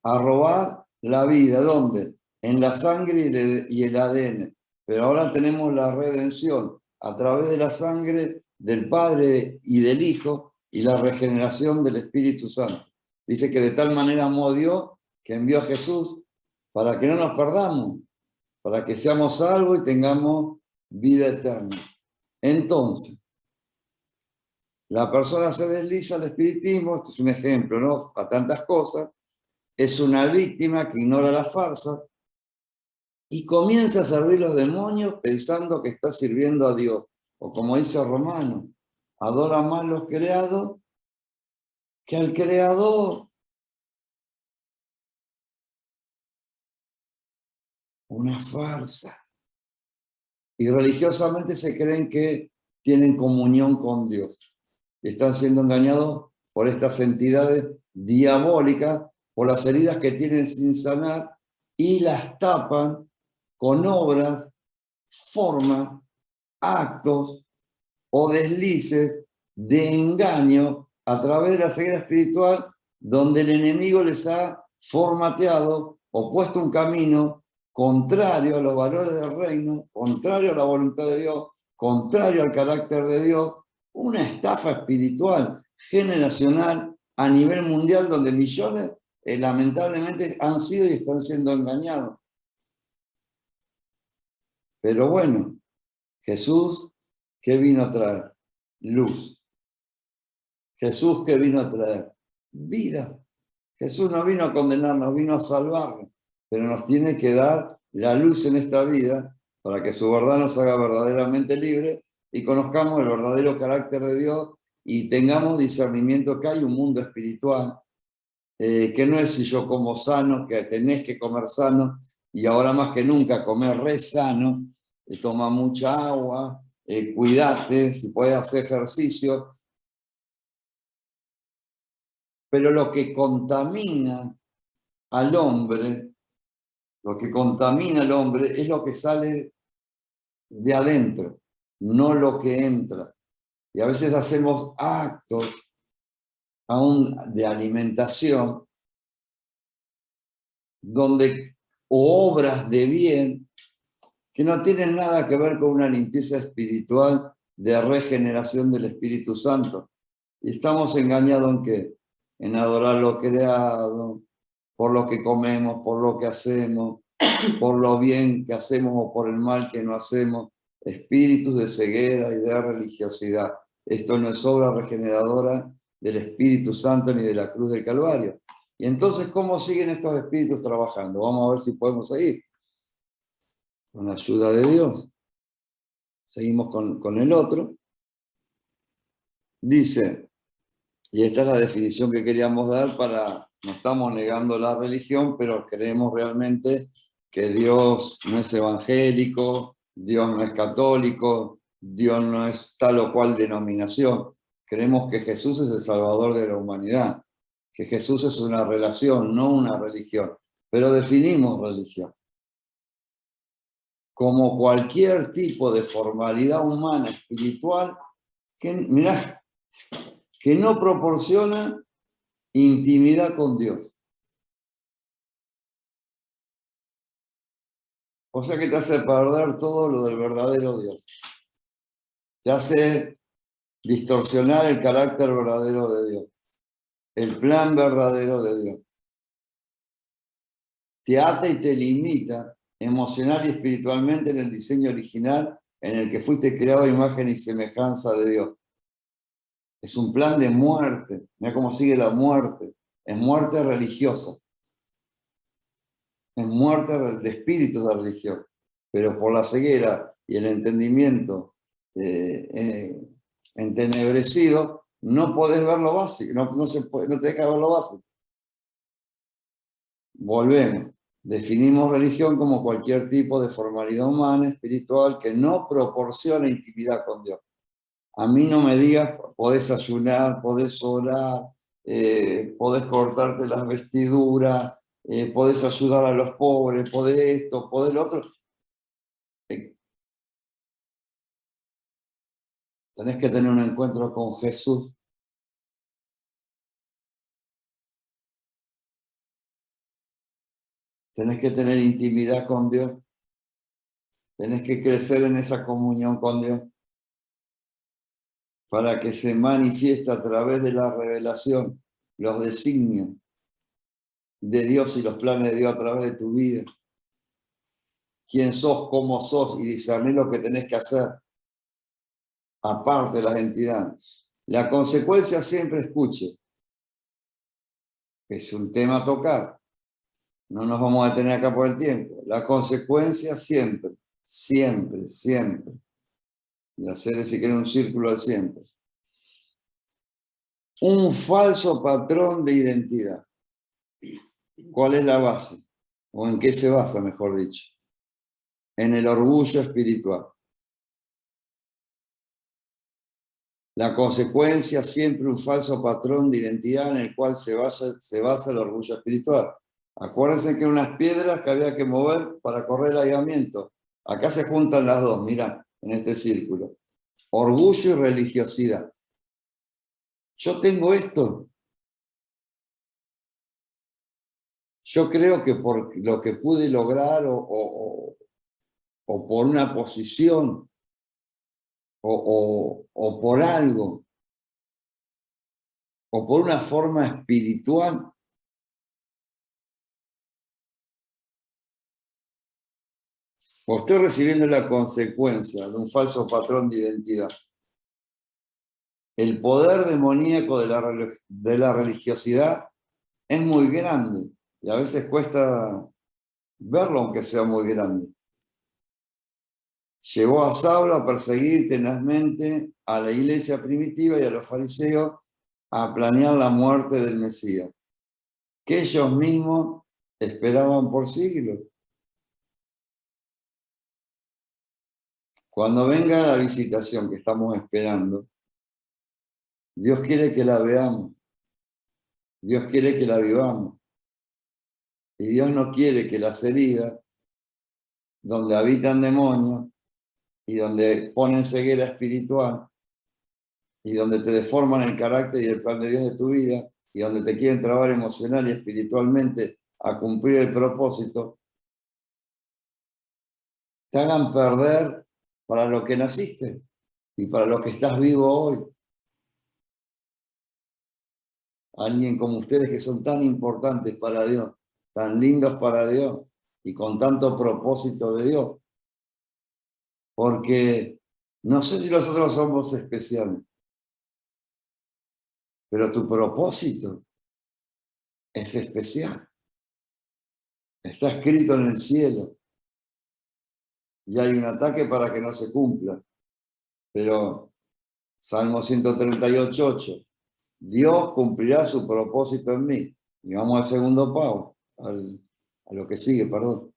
a robar la vida. ¿Dónde? En la sangre y el ADN. Pero ahora tenemos la redención a través de la sangre del Padre y del Hijo y la regeneración del Espíritu Santo. Dice que de tal manera amó Dios que envió a Jesús para que no nos perdamos, para que seamos salvos y tengamos vida eterna. Entonces, La persona se desliza al espiritismo, esto es un ejemplo, ¿no? A tantas cosas, es una víctima que ignora la farsa y comienza a servir los demonios pensando que está sirviendo a Dios. O como dice Romano, adora más los creados que al creador. Una farsa. Y religiosamente se creen que tienen comunión con Dios. Están siendo engañados por estas entidades diabólicas, por las heridas que tienen sin sanar y las tapan con obras, formas, actos o deslices de engaño a través de la ceguera espiritual, donde el enemigo les ha formateado o puesto un camino contrario a los valores del reino, contrario a la voluntad de Dios, contrario al carácter de Dios, una estafa espiritual generacional a nivel mundial donde millones lamentablemente han sido y están siendo engañados. Pero bueno, Jesús, ¿qué vino a traer? Luz. Jesús, ¿qué vino a traer? Vida. Jesús no vino a condenarnos, vino a salvarnos, pero nos tiene que dar la luz en esta vida para que su verdad nos haga verdaderamente libres y conozcamos el verdadero carácter de Dios y tengamos discernimiento que hay un mundo espiritual, que no es si yo como sano, que tenés que comer sano, y ahora más que nunca comer re sano, toma mucha agua, cuidate, si puedes hacer ejercicio, pero lo que contamina al hombre, lo que contamina al hombre es lo que sale de adentro, no lo que entra. Y a veces hacemos actos aún de alimentación donde, o obras de bien que no tienen nada que ver con una limpieza espiritual de regeneración del Espíritu Santo. Y estamos engañados en qué? En adorar lo creado, por lo que comemos, por lo que hacemos, por lo bien que hacemos o por el mal que no hacemos, espíritus de ceguera y de religiosidad. Esto no es obra regeneradora del Espíritu Santo ni de la cruz del Calvario. Y entonces, ¿cómo siguen estos espíritus trabajando? Vamos a ver si podemos seguir. Con la ayuda de Dios. Seguimos con el otro. Dice, y esta es la definición que queríamos dar para, no estamos negando la religión, pero creemos realmente que Dios no es evangélico, Dios no es católico, Dios no es tal o cual denominación. Creemos que Jesús es el Salvador de la humanidad, que Jesús es una relación, no una religión. Pero definimos religión como cualquier tipo de formalidad humana, espiritual, que, mirá, que no proporciona intimidad con Dios. O sea que te hace perder todo lo del verdadero Dios. Te hace distorsionar el carácter verdadero de Dios, el plan verdadero de Dios. Te ata y te limita emocional y espiritualmente en el diseño original en el que fuiste creado a imagen y semejanza de Dios. Es un plan de muerte. Mira cómo sigue la muerte. Es muerte religiosa. Es muerte de espíritus de religión. Pero por la ceguera y el entendimiento entenebrecido, no podés ver lo básico, no te deja ver lo básico. Volvemos. Definimos religión como cualquier tipo de formalidad humana, espiritual, que no proporciona intimidad con Dios. A mí no me digas, podés ayunar, podés orar, podés cortarte las vestiduras, podés ayudar a los pobres, podés esto, podés lo otro. Tenés que tener un encuentro con Jesús. Tenés que tener intimidad con Dios. Tenés que crecer en esa comunión con Dios para que se manifieste a través de la revelación los designios de Dios y los planes de Dios a través de tu vida. Quién sos, cómo sos y discernir lo que tenés que hacer aparte de las entidades. La consecuencia siempre, escuche, es un tema a tocar. No nos vamos a detener acá por el tiempo. La consecuencia siempre, siempre, siempre. Y hacer si quiere un círculo al siempre. Un falso patrón de identidad. ¿Cuál es la base? ¿O en qué se basa, mejor dicho? En el orgullo espiritual. La consecuencia siempre un falso patrón de identidad en el cual se basa el orgullo espiritual. Acuérdense que unas piedras que había que mover para correr el aislamiento. Acá se juntan las dos, mirá, en este círculo. Orgullo y religiosidad. Yo tengo esto. Yo creo que por lo que pude lograr o por una posición o por algo o por una forma espiritual, o estoy recibiendo la consecuencia de un falso patrón de identidad. El poder demoníaco de la religiosidad es muy grande y a veces cuesta verlo aunque sea muy grande. Llevó a Saulo a perseguir tenazmente a la iglesia primitiva y a los fariseos a planear la muerte del Mesías, que ellos mismos esperaban por siglos. Cuando venga la visitación que estamos esperando, Dios quiere que la veamos, Dios quiere que la vivamos, y Dios no quiere que las heridas, donde habitan demonios, y donde ponen ceguera espiritual, y donde te deforman el carácter y el plan de Dios de tu vida, y donde te quieren trabar emocional y espiritualmente a cumplir el propósito, te hagan perder para lo que naciste y para lo que estás vivo hoy. Alguien como ustedes que son tan importantes para Dios, tan lindos para Dios y con tanto propósito de Dios. Porque no sé si nosotros somos especiales, pero tu propósito es especial. Está escrito en el cielo y hay un ataque para que no se cumpla. Pero Salmo 138:8, Dios cumplirá su propósito en mí. Y vamos al segundo pavo, a lo que sigue, perdón.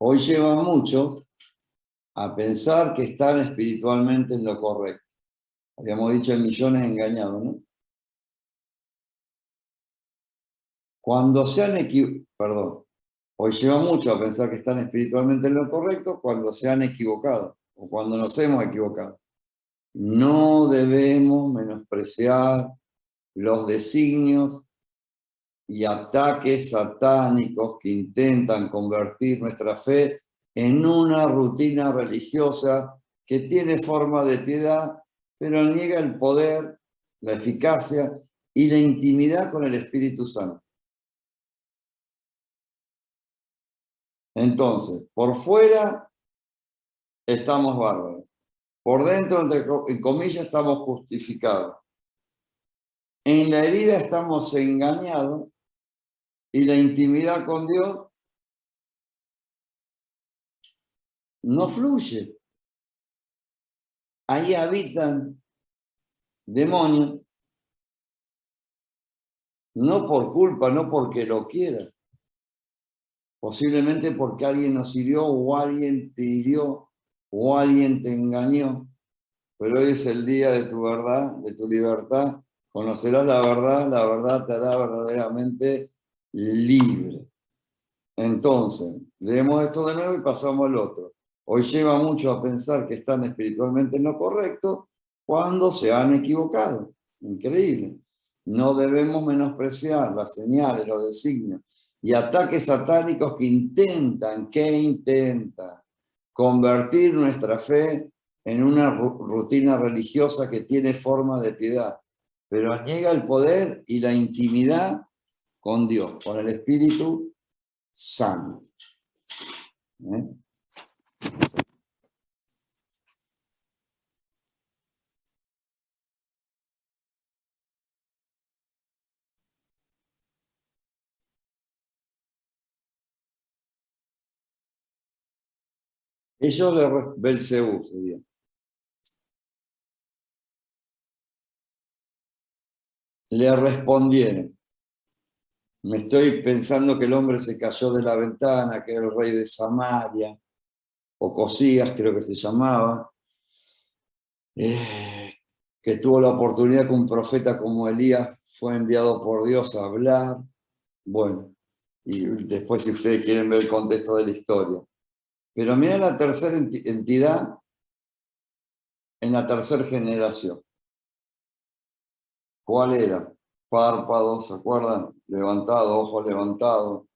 Hoy llevan muchos a pensar que están espiritualmente en lo correcto. Habíamos dicho en millones engañados, ¿no? Cuando se han equivocado, hoy lleva mucho a pensar que están espiritualmente en lo correcto cuando se han equivocado o cuando nos hemos equivocado. No debemos menospreciar los designios y ataques satánicos que intentan convertir nuestra fe en una rutina religiosa que tiene forma de piedad, pero niega el poder, la eficacia y la intimidad con el Espíritu Santo. Entonces, por fuera estamos bárbaros. Por dentro, en comillas, estamos justificados. En la herida estamos engañados y la intimidad con Dios no fluye. Ahí habitan demonios, no por culpa, no porque lo quiera. Posiblemente porque alguien nos hirió o alguien te hirió o alguien te engañó. Pero hoy es el día de tu verdad, de tu libertad. Conocerás la verdad te hará verdaderamente libre. Entonces, leemos esto de nuevo y pasamos al otro. Hoy lleva mucho a pensar que están espiritualmente en lo correcto cuando se han equivocado. Increíble. No debemos menospreciar las señales, los designios y ataques satánicos que intentan convertir nuestra fe en una rutina religiosa que tiene forma de piedad, pero niega el poder y la intimidad con Dios, con el Espíritu Santo. Ellos, Belcebú sería. Le respondieron. Me estoy pensando que el hombre se cayó de la ventana, que era el rey de Samaria, o Cosías creo que se llamaba, que tuvo la oportunidad que un profeta como Elías fue enviado por Dios a hablar. Bueno, y después si ustedes quieren ver el contexto de la historia. Pero mira la tercera entidad en la tercera generación. ¿Cuál era? Párpados, ¿se acuerdan? Levantado, ojos levantados,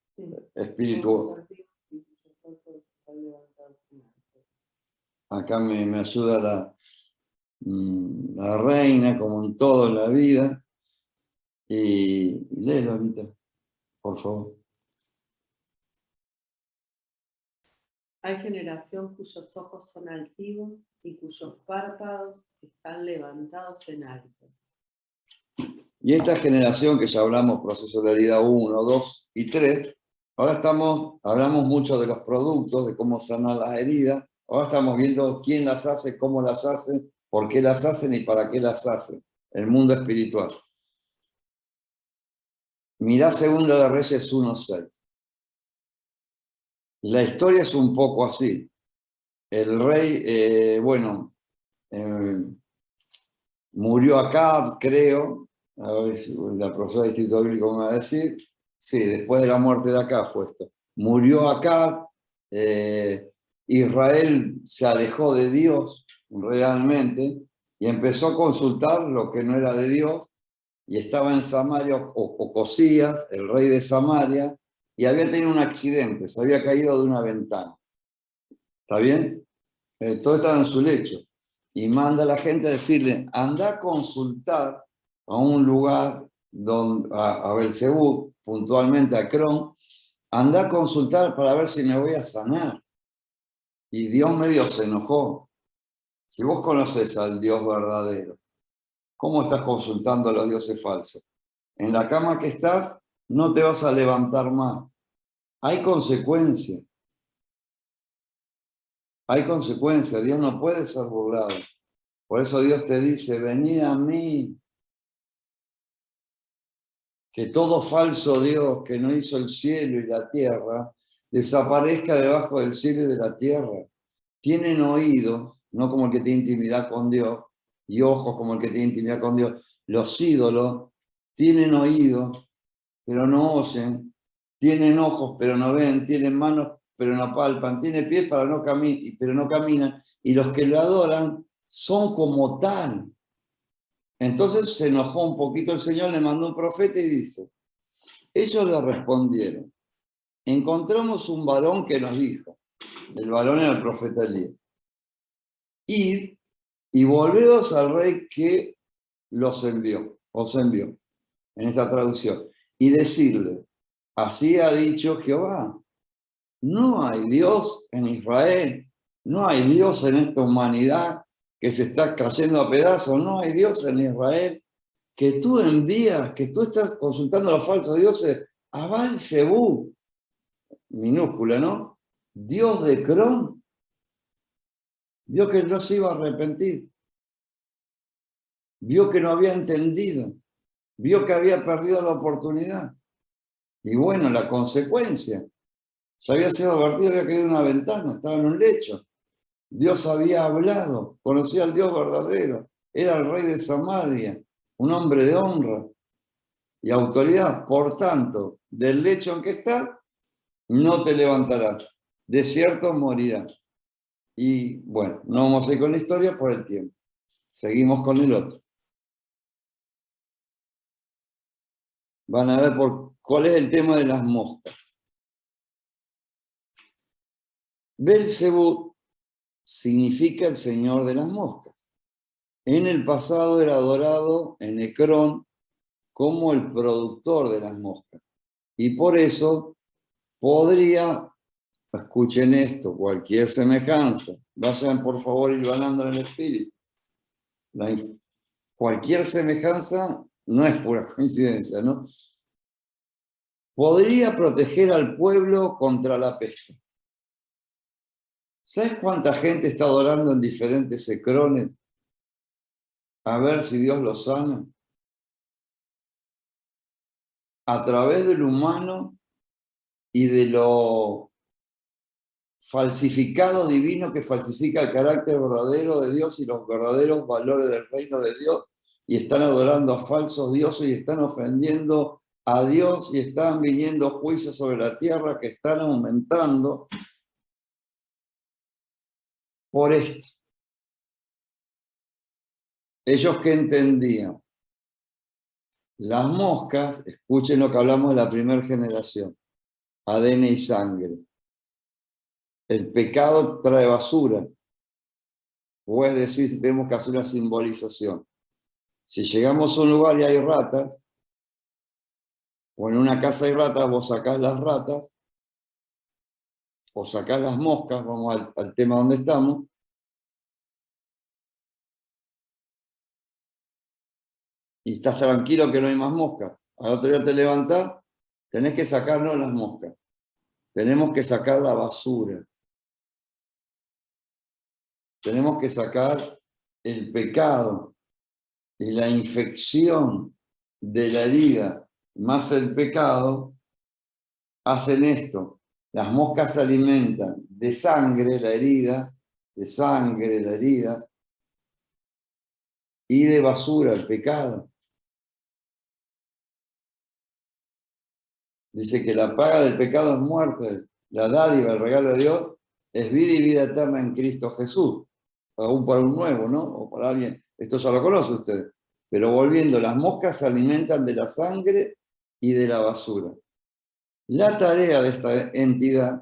espíritu. Acá me ayuda la reina, como en todo en la vida. Y léelo ahorita, por favor.
Hay generación cuyos ojos son altivos y cuyos párpados están levantados en alto.
Y esta generación que ya hablamos, proceso de herida 1, 2 y 3, ahora hablamos mucho de los productos, de cómo sanar las heridas, ahora estamos viendo quién las hace, cómo las hace, por qué las hacen y para qué las hacen, el mundo espiritual. Mirá Segunda de Reyes 1:6. La historia es un poco así. El rey, murió Acab, creo, a ver si la profesora de Instituto Bíblico me va a decir, sí, después de la muerte de Acab fue esto. Murió Acab, Israel se alejó de Dios realmente y empezó a consultar lo que no era de Dios, y estaba en Samaria Ocosías, el rey de Samaria, y había tenido un accidente, se había caído de una ventana. ¿Está bien? Todo estaba en su lecho. Y manda a la gente a decirle, anda a consultar a un lugar, a Belcebú, puntualmente a Cron, anda a consultar para ver si me voy a sanar. Y Dios medio se enojó. Si vos conoces al Dios verdadero, ¿cómo estás consultando a los dioses falsos? En la cama que estás, no te vas a levantar más. Hay consecuencias. Hay consecuencias. Dios no puede ser burlado. Por eso Dios te dice, venid a mí. Que todo falso Dios que no hizo el cielo y la tierra, desaparezca debajo del cielo y de la tierra. Tienen oídos, no como el que tiene intimidad con Dios, y ojos como el que tiene intimidad con Dios. Los ídolos tienen oídos, pero no oyen, tienen ojos, pero no ven, tienen manos, pero no palpan, tienen pies pero no caminan, y los que lo adoran son como tal. Entonces se enojó un poquito el Señor, le mandó un profeta y dice, ellos le respondieron, encontramos un varón que nos dijo, el varón era el profeta Elías, id y volveos al rey que os envió, en esta traducción, y decirle, así ha dicho Jehová, no hay Dios en Israel, no hay Dios en esta humanidad que se está cayendo a pedazos, no hay Dios en Israel, que tú envías, que tú estás consultando a los falsos dioses a Baal-Zebú, minúscula, ¿no? Dios de Cron, vio que no se iba a arrepentir, vio que no había entendido, vio que había perdido la oportunidad. Y bueno, la consecuencia, ya había sido advertido, había caído en una ventana, estaba en un lecho. Dios había hablado, conocía al Dios verdadero, era el rey de Samaria, un hombre de honra y autoridad. Por tanto, del lecho en que estás, no te levantarás, de cierto morirás. Y bueno, no vamos a ir con la historia por el tiempo. Seguimos con el otro. Van a ver cuál es el tema de las moscas. Belcebú significa el señor de las moscas. En el pasado era adorado en Ecrón como el productor de las moscas. Y por eso podría, escuchen esto, cualquier semejanza, vayan por favor hilvanando en el espíritu. Cualquier semejanza no es pura coincidencia, ¿no? Podría proteger al pueblo contra la peste. ¿Sabes cuánta gente está adorando en diferentes ecrones? A ver si Dios los sana. A través del humano y de lo falsificado divino que falsifica el carácter verdadero de Dios y los verdaderos valores del reino de Dios, y están adorando a falsos dioses y están ofendiendo a Dios y están viniendo juicios sobre la tierra que están aumentando por esto. Ellos que entendían, las moscas, escuchen lo que hablamos de la primera generación, ADN y sangre. El pecado trae basura. O es decir, tenemos que hacer una simbolización. Si llegamos a un lugar y hay ratas, o en una casa hay ratas, vos sacás las ratas, o sacás las moscas, vamos al tema donde estamos, y estás tranquilo que no hay más moscas. Al otro día te levantás, tenés que sacarnos las moscas. Tenemos que sacar la basura. Tenemos que sacar el pecado y la infección de la herida, más el pecado, hacen esto. Las moscas se alimentan de sangre, la herida, de sangre, la herida, y de basura, el pecado. Dice que la paga del pecado es muerte, la dádiva, el regalo de Dios, es vida y vida eterna en Cristo Jesús. Aún para un nuevo, ¿no? O para alguien, esto ya lo conoce usted. Pero volviendo, las moscas se alimentan de la sangre y de la basura. La tarea de esta entidad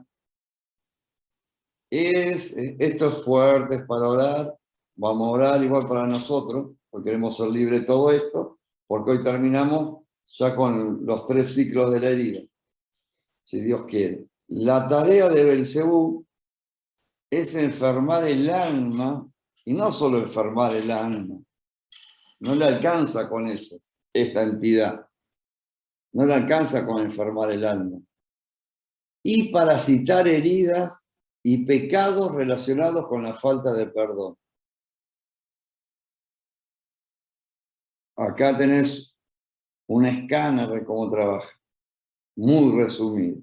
es, estos fuertes para orar, vamos a orar igual para nosotros, porque queremos ser libres de todo esto, porque hoy terminamos ya con los 3 ciclos de la herida, si Dios quiere. La tarea de Belcebú es enfermar el alma, y no solo enfermar el alma, no le alcanza con eso, esta entidad, no le alcanza con enfermar el alma, y parasitar heridas y pecados relacionados con la falta de perdón. Acá tenés un escáner de cómo trabaja, muy resumido.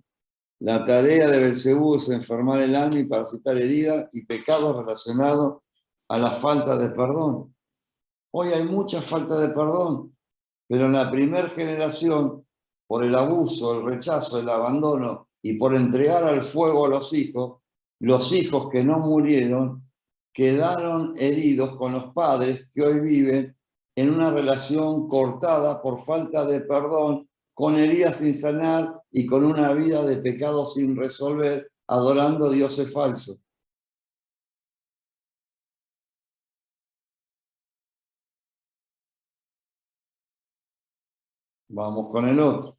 La tarea de Belcebú es enfermar el alma y parasitar heridas y pecados relacionados a la falta de perdón. Hoy hay mucha falta de perdón, pero en la primera generación, por el abuso, el rechazo, el abandono y por entregar al fuego a los hijos que no murieron, quedaron heridos con los padres que hoy viven en una relación cortada por falta de perdón, con heridas sin sanar y con una vida de pecado sin resolver, adorando dioses falsos. Vamos con el otro.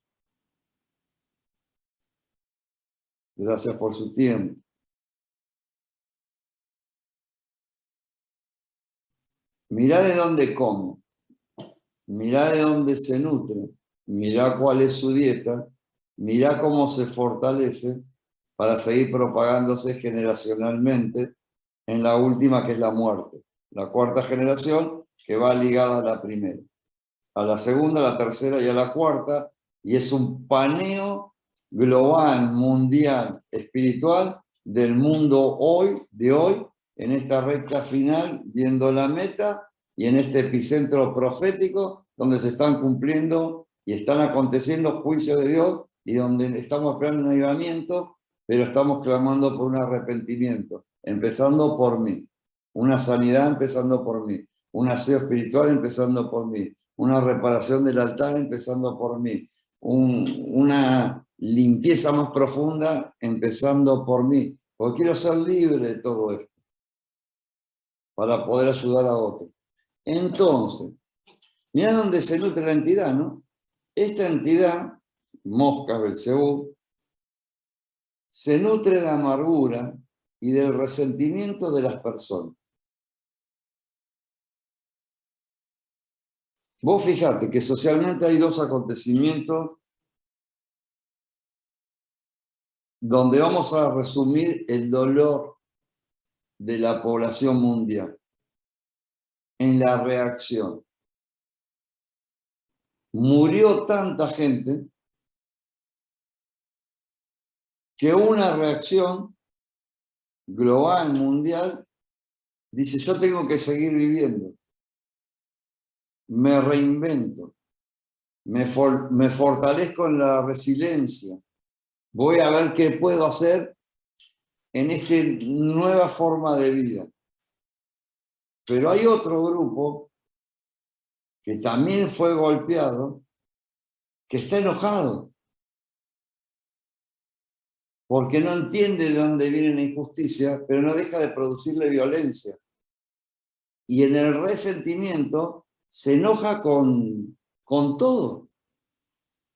Gracias por su tiempo. Mirá de dónde come, mirá de dónde se nutre, mirá cuál es su dieta, mirá cómo se fortalece para seguir propagándose generacionalmente en la última, que es la muerte. La 4ª generación, que va ligada a la primera. A la segunda, a la tercera y a la cuarta, y es un paneo global, mundial, espiritual del mundo hoy, de hoy, en esta recta final, viendo la meta, y en este epicentro profético, donde se están cumpliendo y están aconteciendo juicios de Dios, y donde estamos esperando un avivamiento, pero estamos clamando por un arrepentimiento, empezando por mí, una sanidad empezando por mí, un aseo espiritual empezando por mí, una reparación del altar empezando por mí, una limpieza más profunda empezando por mí, porque quiero ser libre de todo esto para poder ayudar a otros. Entonces, mirá dónde se nutre la entidad, ¿no? Esta entidad, Moscas, Belcebú, se nutre de amargura y del resentimiento de las personas. Vos fijate que socialmente hay 2 acontecimientos donde vamos a resumir el dolor de la población mundial en la reacción. Murió tanta gente que una reacción global, mundial, dice, yo tengo que seguir viviendo, me reinvento, me fortalezco en la resiliencia, voy a ver qué puedo hacer en esta nueva forma de vida. Pero hay otro grupo que también fue golpeado, que está enojado, porque no entiende de dónde viene la injusticia, pero no deja de producirle violencia. Y en el resentimiento se enoja con todo.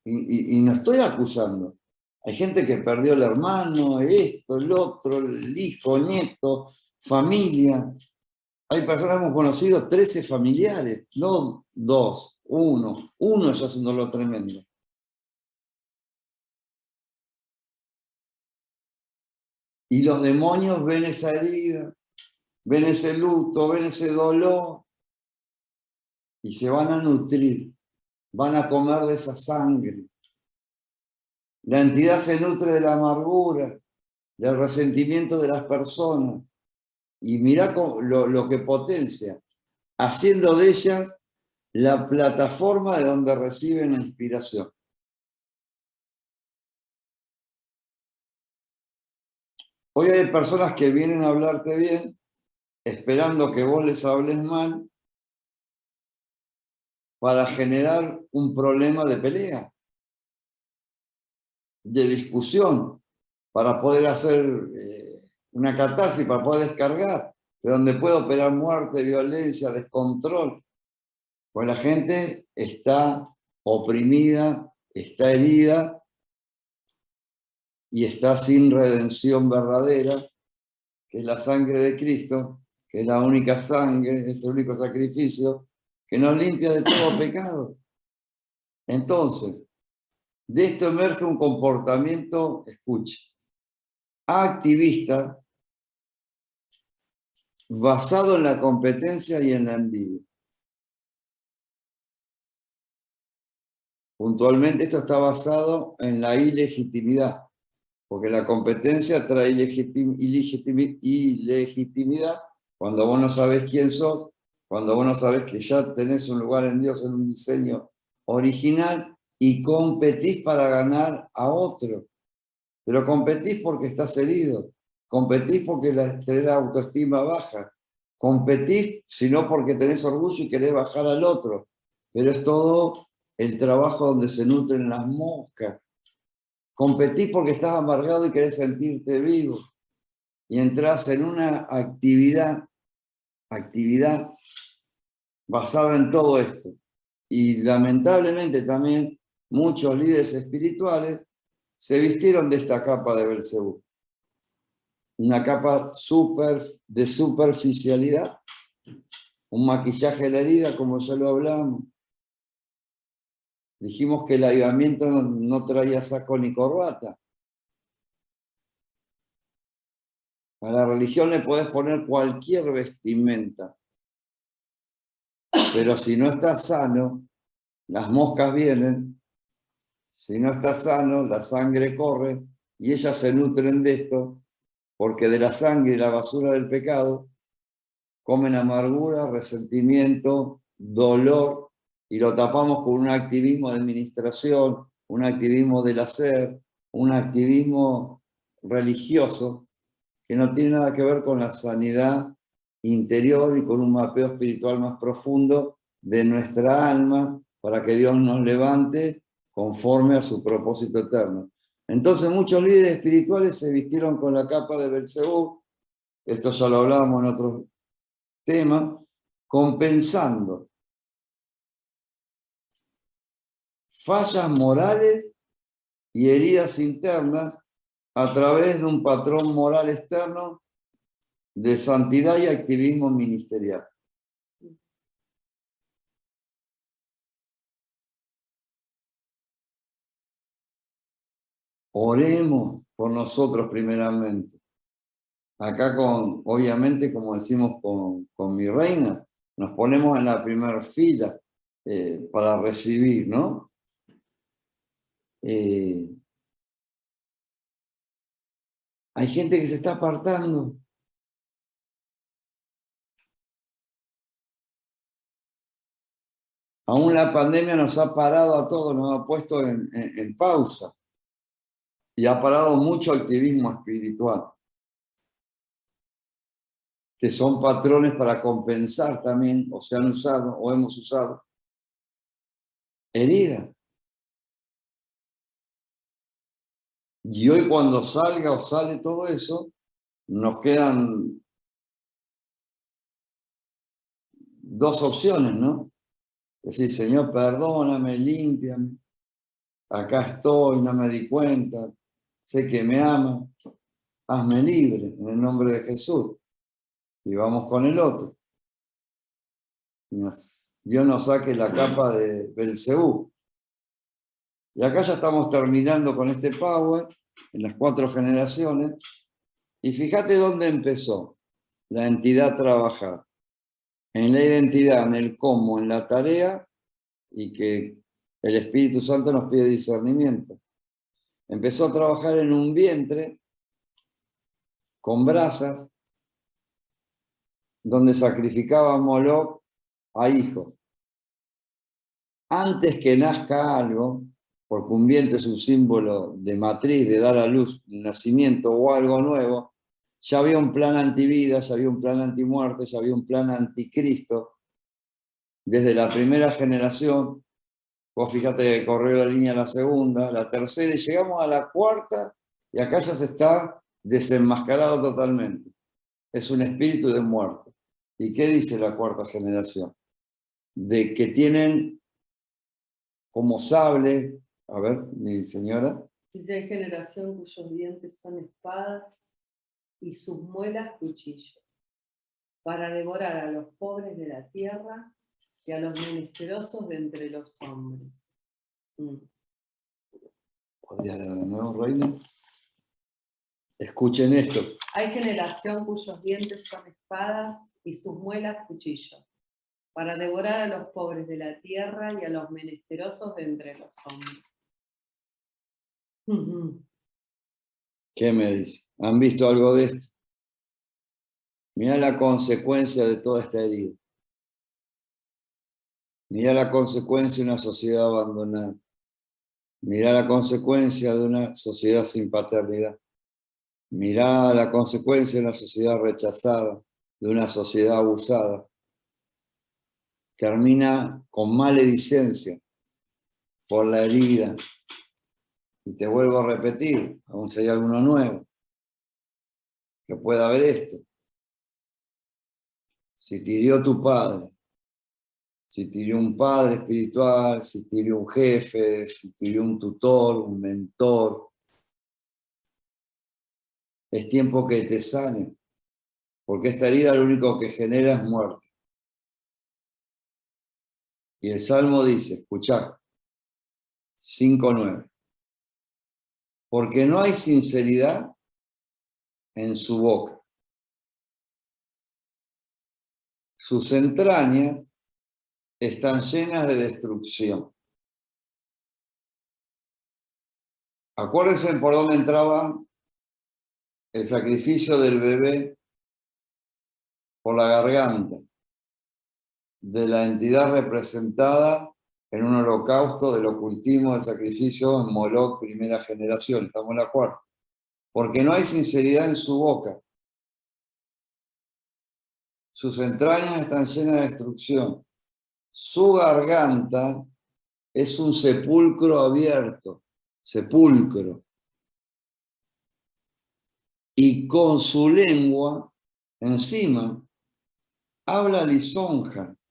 Y no estoy acusando. Hay gente que perdió el hermano, esto, el otro, el hijo, nieto, familia. Hay personas que hemos conocido 13 familiares, no 2, 1. Uno ya es un dolor tremendo. Y los demonios ven esa herida, ven ese luto, ven ese dolor y se van a nutrir, van a comer de esa sangre. La entidad se nutre de la amargura, del resentimiento de las personas. Y mirá lo que potencia, haciendo de ellas la plataforma de donde reciben la inspiración. Hoy hay personas que vienen a hablarte bien, esperando que vos les hables mal, para generar un problema de pelea, de discusión, para poder hacer una catarsis, para poder descargar, de donde puede operar muerte, violencia, descontrol. Pues la gente está oprimida, está herida y está sin redención verdadera, que es la sangre de Cristo, que es la única sangre, es el único sacrificio que nos limpia de todo pecado. Entonces, de esto emerge un comportamiento, escuche, activista, basado en la competencia y en la envidia. Puntualmente esto está basado en la ilegitimidad, porque la competencia trae ilegitimidad cuando vos no sabés quién sos, cuando vos no sabés que ya tenés un lugar en Dios en un diseño original y competís para ganar a otro. Pero competís porque estás herido, competís porque tenés la autoestima baja, competís sino porque tenés orgullo y querés bajar al otro. Pero es todo el trabajo donde se nutren las moscas. Competís porque estás amargado y querés sentirte vivo. Y entras en una actividad basada en todo esto. Y lamentablemente también muchos líderes espirituales se vistieron de esta capa de Belcebú. Una capa de superficialidad, un maquillaje de la herida, como ya lo hablamos. Dijimos que el avivamiento no traía saco ni corbata. A la religión le podés poner cualquier vestimenta, pero si no estás sano, las moscas vienen, si no estás sano, la sangre corre, y ellas se nutren de esto, porque de la sangre y la basura del pecado comen amargura, resentimiento, dolor, y lo tapamos con un activismo de administración, un activismo del hacer, un activismo religioso, que no tiene nada que ver con la sanidad interior y con un mapeo espiritual más profundo de nuestra alma, para que Dios nos levante conforme a su propósito eterno. Entonces muchos líderes espirituales se vistieron con la capa de Belcebú, esto ya lo hablábamos en otros temas, compensando fallas morales y heridas internas a través de un patrón moral externo de santidad y activismo ministerial. Oremos por nosotros primeramente. Acá obviamente, como decimos con mi reina, nos ponemos en la primera fila para recibir, ¿no? Hay gente que se está apartando. Aún la pandemia nos ha parado a todos, nos ha puesto en pausa. Y ha parado mucho activismo espiritual, que son patrones para compensar también, o se han usado, o hemos usado, heridas. Y hoy cuando salga o sale todo eso, nos quedan dos opciones, ¿no? Decir, Señor, perdóname, límpiame, acá estoy, no me di cuenta, sé que me ama, hazme libre en el nombre de Jesús. Y vamos con el otro. Dios nos saque la capa de Belcebú. Y acá ya estamos terminando con este Power, en las 4 generaciones. Y fíjate dónde empezó la entidad a trabajar. En la identidad, en el cómo, en la tarea, y que el Espíritu Santo nos pide discernimiento. Empezó a trabajar en un vientre con brasas, donde sacrificaba Moloch a hijos. Antes que nazca algo, porque un vientre es un símbolo de matriz, de dar a luz, un nacimiento o algo nuevo, ya había un plan antivida, ya había un plan antimuerte, ya había un plan anticristo. Desde la primera generación, vos fíjate que corrió la línea la segunda, la tercera, y llegamos a la cuarta, y acá ya se está desenmascarado totalmente. Es un espíritu de muerte. ¿Y qué dice la cuarta generación? De que tienen como sable, a ver, mi señora.
Dice, hay generación cuyos dientes son espadas y sus muelas cuchillos, para devorar a los pobres de la tierra y a los menesterosos de entre los hombres.
¿Podría leer de nuevo, Reina? Escuchen esto.
Hay generación cuyos dientes son espadas y sus muelas cuchillos, para devorar a los pobres de la tierra y a los menesterosos de entre los hombres.
¿Qué me dice? ¿Han visto algo de esto? Mirá la consecuencia de toda esta herida. Mirá la consecuencia de una sociedad abandonada. Mirá la consecuencia de una sociedad sin paternidad. Mirá la consecuencia de una sociedad rechazada, de una sociedad abusada. Termina con maledicencia por la herida. Y te vuelvo a repetir, aún si hay alguno nuevo, que pueda ver esto. Si te hirió tu padre, si te hirió un padre espiritual, si te hirió un jefe, si te hirió un tutor, un mentor, es tiempo que te sane, porque esta herida lo único que genera es muerte. Y el Salmo dice, escuchá, 5:9, porque no hay sinceridad en su boca. Sus entrañas están llenas de destrucción. Acuérdense por dónde entraba el sacrificio del bebé por la garganta, de la entidad representada en un holocausto del ocultismo del sacrificio en Moloch, primera generación, estamos en la cuarta. Porque no hay sinceridad en su boca. Sus entrañas están llenas de destrucción. Su garganta es un sepulcro abierto, sepulcro. Y con su lengua encima habla lisonjas.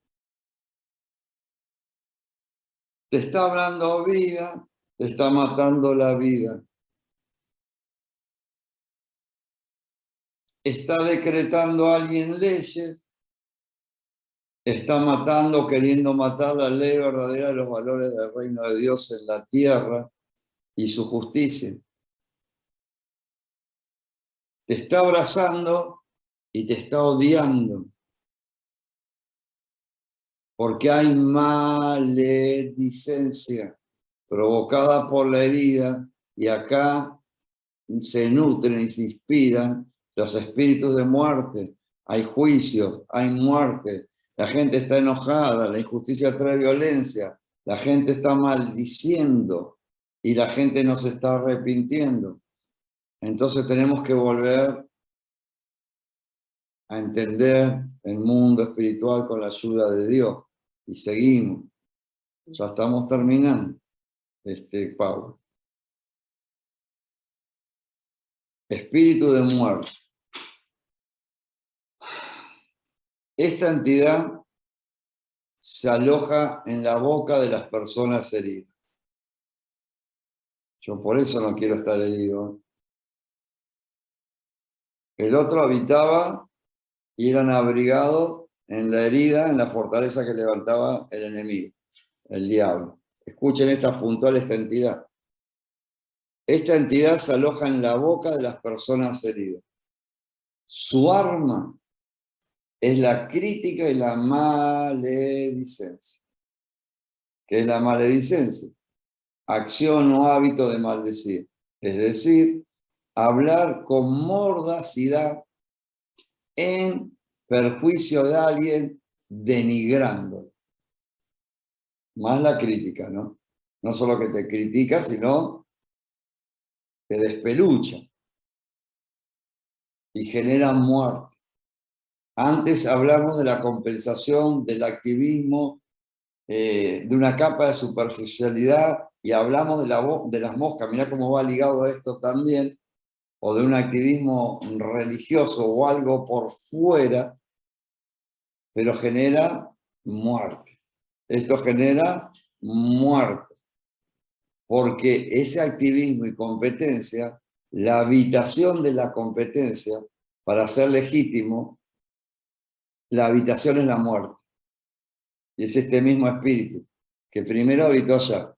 Te está hablando vida, te está matando la vida. Está decretando a alguien leyes, está matando, queriendo matar la ley verdadera de los valores del reino de Dios en la tierra y su justicia. te está abrazando y te está odiando. Porque hay maledicencia provocada por la herida y acá se nutren y se inspiran los espíritus de muerte. Hay juicios, hay muerte, la gente está enojada, la injusticia trae violencia, la gente está maldiciendo y la gente no se está arrepintiendo. Entonces tenemos que volver a entender el mundo espiritual con la ayuda de Dios. Y seguimos. Ya estamos terminando, Pablo. Espíritu de muerte. Esta entidad se aloja en la boca de las personas heridas. Yo por eso no quiero estar herido. El otro habitaba y eran abrigados en la herida, en la fortaleza que levantaba el enemigo, el diablo. Escuchen esta puntual, esta entidad. Esta entidad se aloja en la boca de las personas heridas. Su arma es la crítica y la maledicencia. ¿Qué es la maledicencia? Acción o hábito de maldecir. Es decir, hablar con mordacidad en perjuicio de alguien, denigrando. Más la crítica, ¿no? No solo que te critica, sino que despelucha y genera muerte. Antes hablamos de la compensación del activismo, de una capa de superficialidad, y hablamos de las moscas. Mirá cómo va ligado a esto también, o de un activismo religioso o algo por fuera, pero genera muerte. Esto genera muerte, porque ese activismo y competencia, la habitación de la competencia, para ser legítimo, la habitación es la muerte. Y es este mismo espíritu, que primero habitó allá,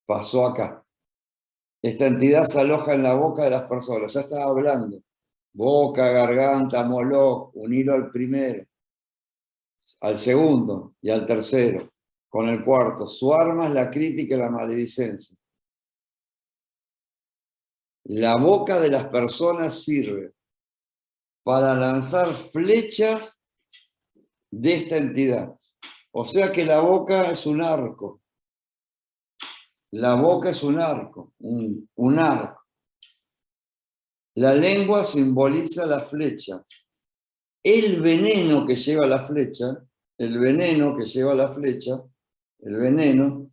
pasó acá. Esta entidad se aloja en la boca de las personas, ya estaba hablando. Boca, garganta, Moloch, unirlo al primero, al segundo y al tercero, con el cuarto. Su arma es la crítica y la maledicencia. La boca de las personas sirve para lanzar flechas de esta entidad. O sea que la boca es un arco. La boca es un arco, un arco. La lengua simboliza la flecha. El veneno que lleva la flecha, el veneno que lleva la flecha, el veneno,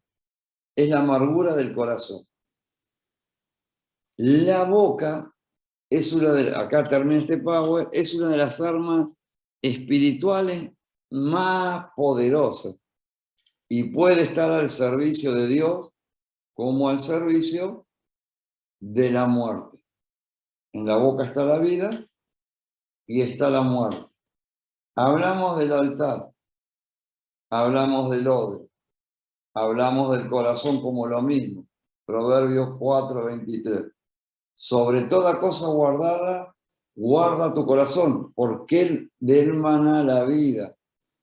es la amargura del corazón. La boca es una de, acá termina este power, es una de las armas espirituales más poderosas y puede estar al servicio de Dios como al servicio de la muerte. En la boca está la vida y está la muerte. Hablamos del altar, hablamos del odre, hablamos del corazón como lo mismo. Proverbios 4:23. Sobre toda cosa guardada, guarda tu corazón, porque de él mana la vida.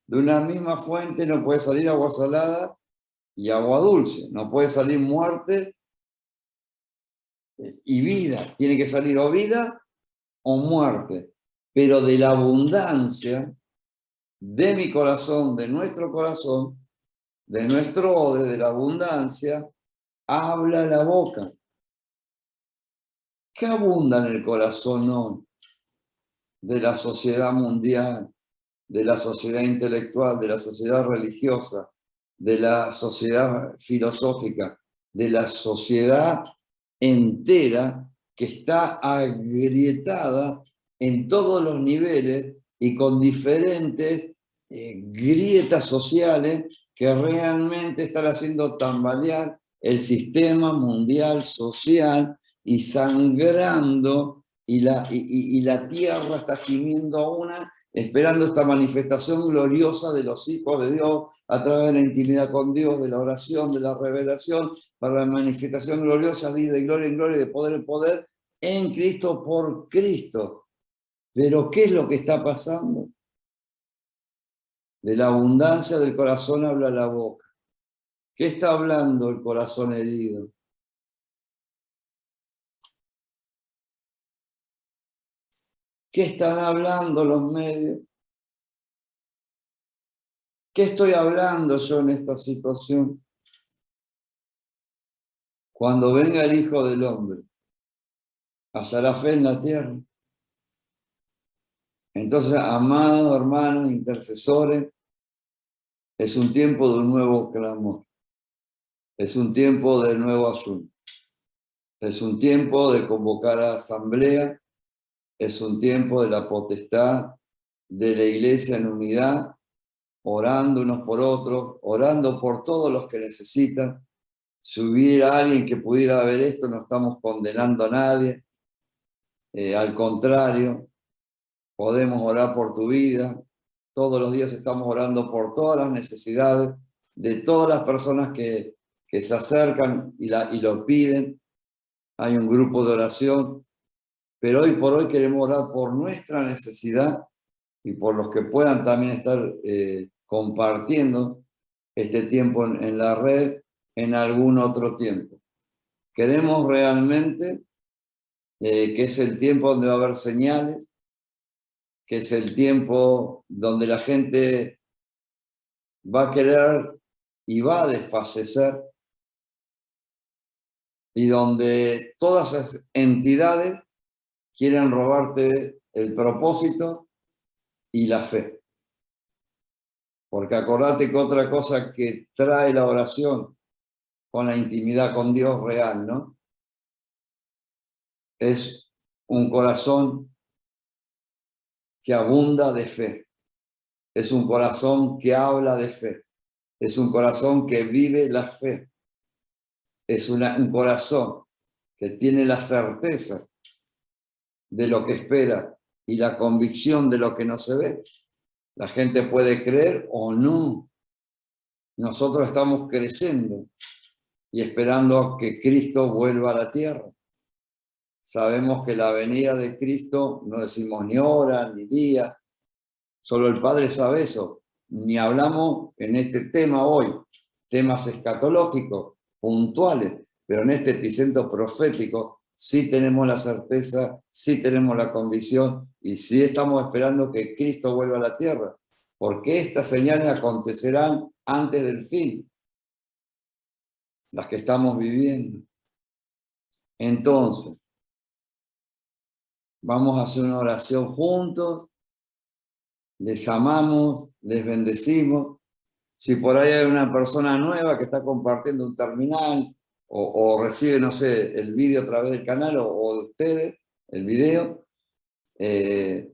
De una misma fuente no puede salir agua salada y agua dulce. No puede salir muerte y vida. Tiene que salir o vida o muerte. Pero de la abundancia de mi corazón, de nuestro corazón, de nuestro odre, de la abundancia, habla la boca. ¿Qué abunda en el corazón hoy? De la sociedad mundial, de la sociedad intelectual, de la sociedad religiosa, de la sociedad filosófica, de la sociedad entera que está agrietada en todos los niveles y con diferentes grietas sociales que realmente están haciendo tambalear el sistema mundial social y sangrando, y la tierra está gimiendo una, esperando esta manifestación gloriosa de los hijos de Dios a través de la intimidad con Dios, de la oración, de la revelación, para la manifestación gloriosa, de gloria en gloria, de poder en poder, en Cristo, por Cristo. Pero ¿qué es lo que está pasando? De la abundancia del corazón habla la boca. ¿Qué está hablando el corazón herido? ¿Qué están hablando los medios? ¿Qué estoy hablando yo en esta situación? Cuando venga el Hijo del Hombre, ¿hallará fe en la tierra? Entonces, amados hermanos, intercesores, es un tiempo de un nuevo clamor. Es un tiempo de nuevo ayuno. Es un tiempo de convocar a asamblea. Es un tiempo de la potestad de la iglesia en unidad, orando unos por otros, orando por todos los que necesitan. Si hubiera alguien que pudiera ver esto, no estamos condenando a nadie. Al contrario, podemos orar por tu vida. Todos los días estamos orando por todas las necesidades de todas las personas que se acercan y lo piden. Hay un grupo de oración, pero hoy por hoy queremos orar por nuestra necesidad y por los que puedan también estar compartiendo este tiempo en la red en algún otro tiempo. Queremos realmente que es el tiempo donde va a haber señales, que es el tiempo donde la gente va a querer y va a desfallecer, y donde todas esas entidades quieren robarte el propósito y la fe. Porque acordate que otra cosa que trae la oración con la intimidad con Dios real, ¿no? Es un corazón que abunda de fe. Es un corazón que habla de fe. Es un corazón que vive la fe. Es un corazón que tiene la certeza de lo que espera y la convicción de lo que no se ve. La gente puede creer o no. Nosotros estamos creyendo y esperando a que Cristo vuelva a la tierra. Sabemos que la venida de Cristo, no decimos ni hora, ni día, solo el Padre sabe eso. Ni hablamos en este tema hoy, temas escatológicos, puntuales, pero en este epicentro profético sí tenemos la certeza, sí tenemos la convicción y sí estamos esperando que Cristo vuelva a la tierra, porque estas señales acontecerán antes del fin, las que estamos viviendo. Entonces, vamos a hacer una oración juntos, les amamos, les bendecimos. Si por ahí hay una persona nueva que está compartiendo un terminal o recibe, no sé, el vídeo a través del canal o de ustedes, el video,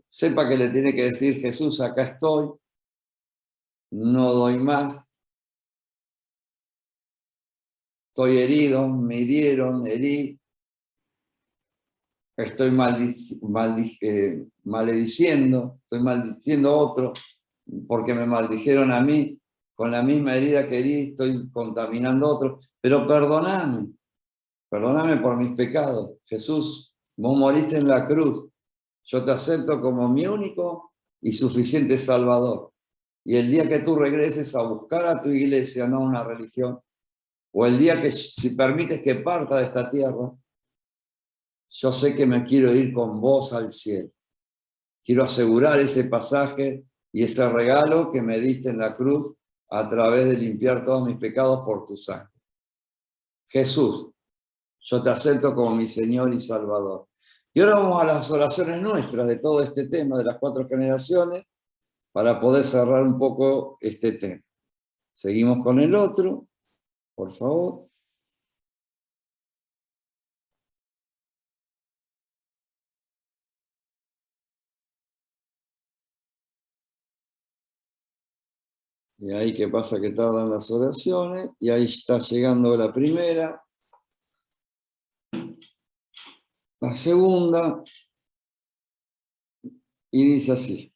sepa que le tiene que decir: Jesús, acá estoy, no doy más, estoy herido, me hirieron, herí, estoy malediciendo, estoy maldiciendo a otro porque me maldijeron a mí. Con la misma herida que herí, estoy contaminando a otros, pero perdóname por mis pecados. Jesús, vos moriste en la cruz, yo te acepto como mi único y suficiente Salvador. Y el día que tú regreses a buscar a tu iglesia, no una religión, o el día que, si permites que parta de esta tierra, yo sé que me quiero ir con vos al cielo. Quiero asegurar ese pasaje y ese regalo que me diste en la cruz a través de limpiar todos mis pecados por tu sangre. Jesús, yo te acepto como mi Señor y Salvador. Y ahora vamos a las oraciones nuestras de todo este tema de las 4 generaciones para poder cerrar un poco este tema. Seguimos con el otro, por favor. Y ahí qué pasa que tardan las oraciones, y ahí está llegando la primera. La segunda, y dice así: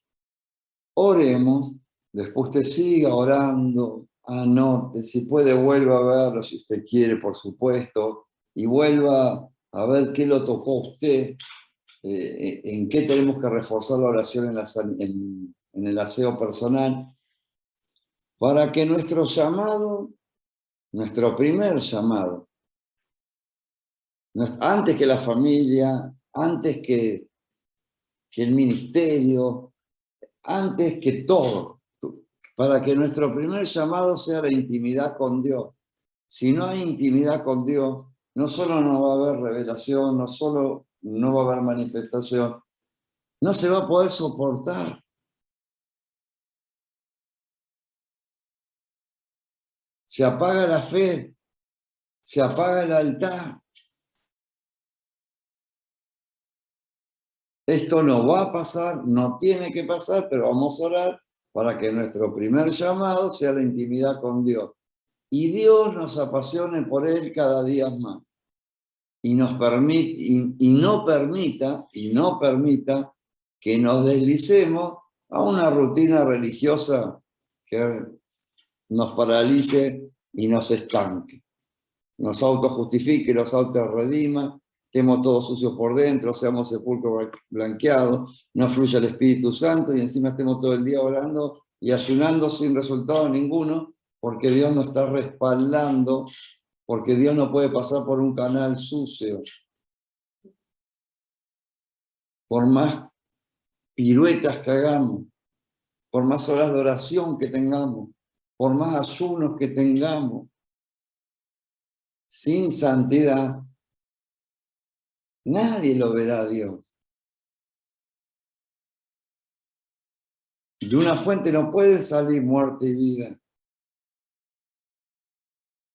oremos, después usted siga orando, anote, si puede vuelva a verlo, si usted quiere, por supuesto, y vuelva a ver qué lo tocó a usted, en qué tenemos que reforzar la oración en el aseo personal, para que nuestro llamado, nuestro primer llamado, antes que la familia, antes que el ministerio, antes que todo, para que nuestro primer llamado sea la intimidad con Dios. Si no hay intimidad con Dios, no solo no va a haber revelación, no solo no va a haber manifestación, no se va a poder soportar. Se apaga la fe, se apaga el altar. Esto no va a pasar, no tiene que pasar, pero vamos a orar para que nuestro primer llamado sea la intimidad con Dios. Y Dios nos apasione por Él cada día más. Y nos permite, y no permita que nos deslicemos a una rutina religiosa que nos paralice y nos estanque. Nos autojustifique, nos autorredima, estemos todos sucios por dentro, seamos sepulcros blanqueados, no fluya el Espíritu Santo y encima estemos todo el día orando y ayunando sin resultado ninguno, porque Dios nos está respaldando, porque Dios no puede pasar por un canal sucio. Por más piruetas que hagamos, por más horas de oración que tengamos, por más ayunos que tengamos, sin santidad, nadie lo verá a Dios. De una fuente no puede salir muerte y vida.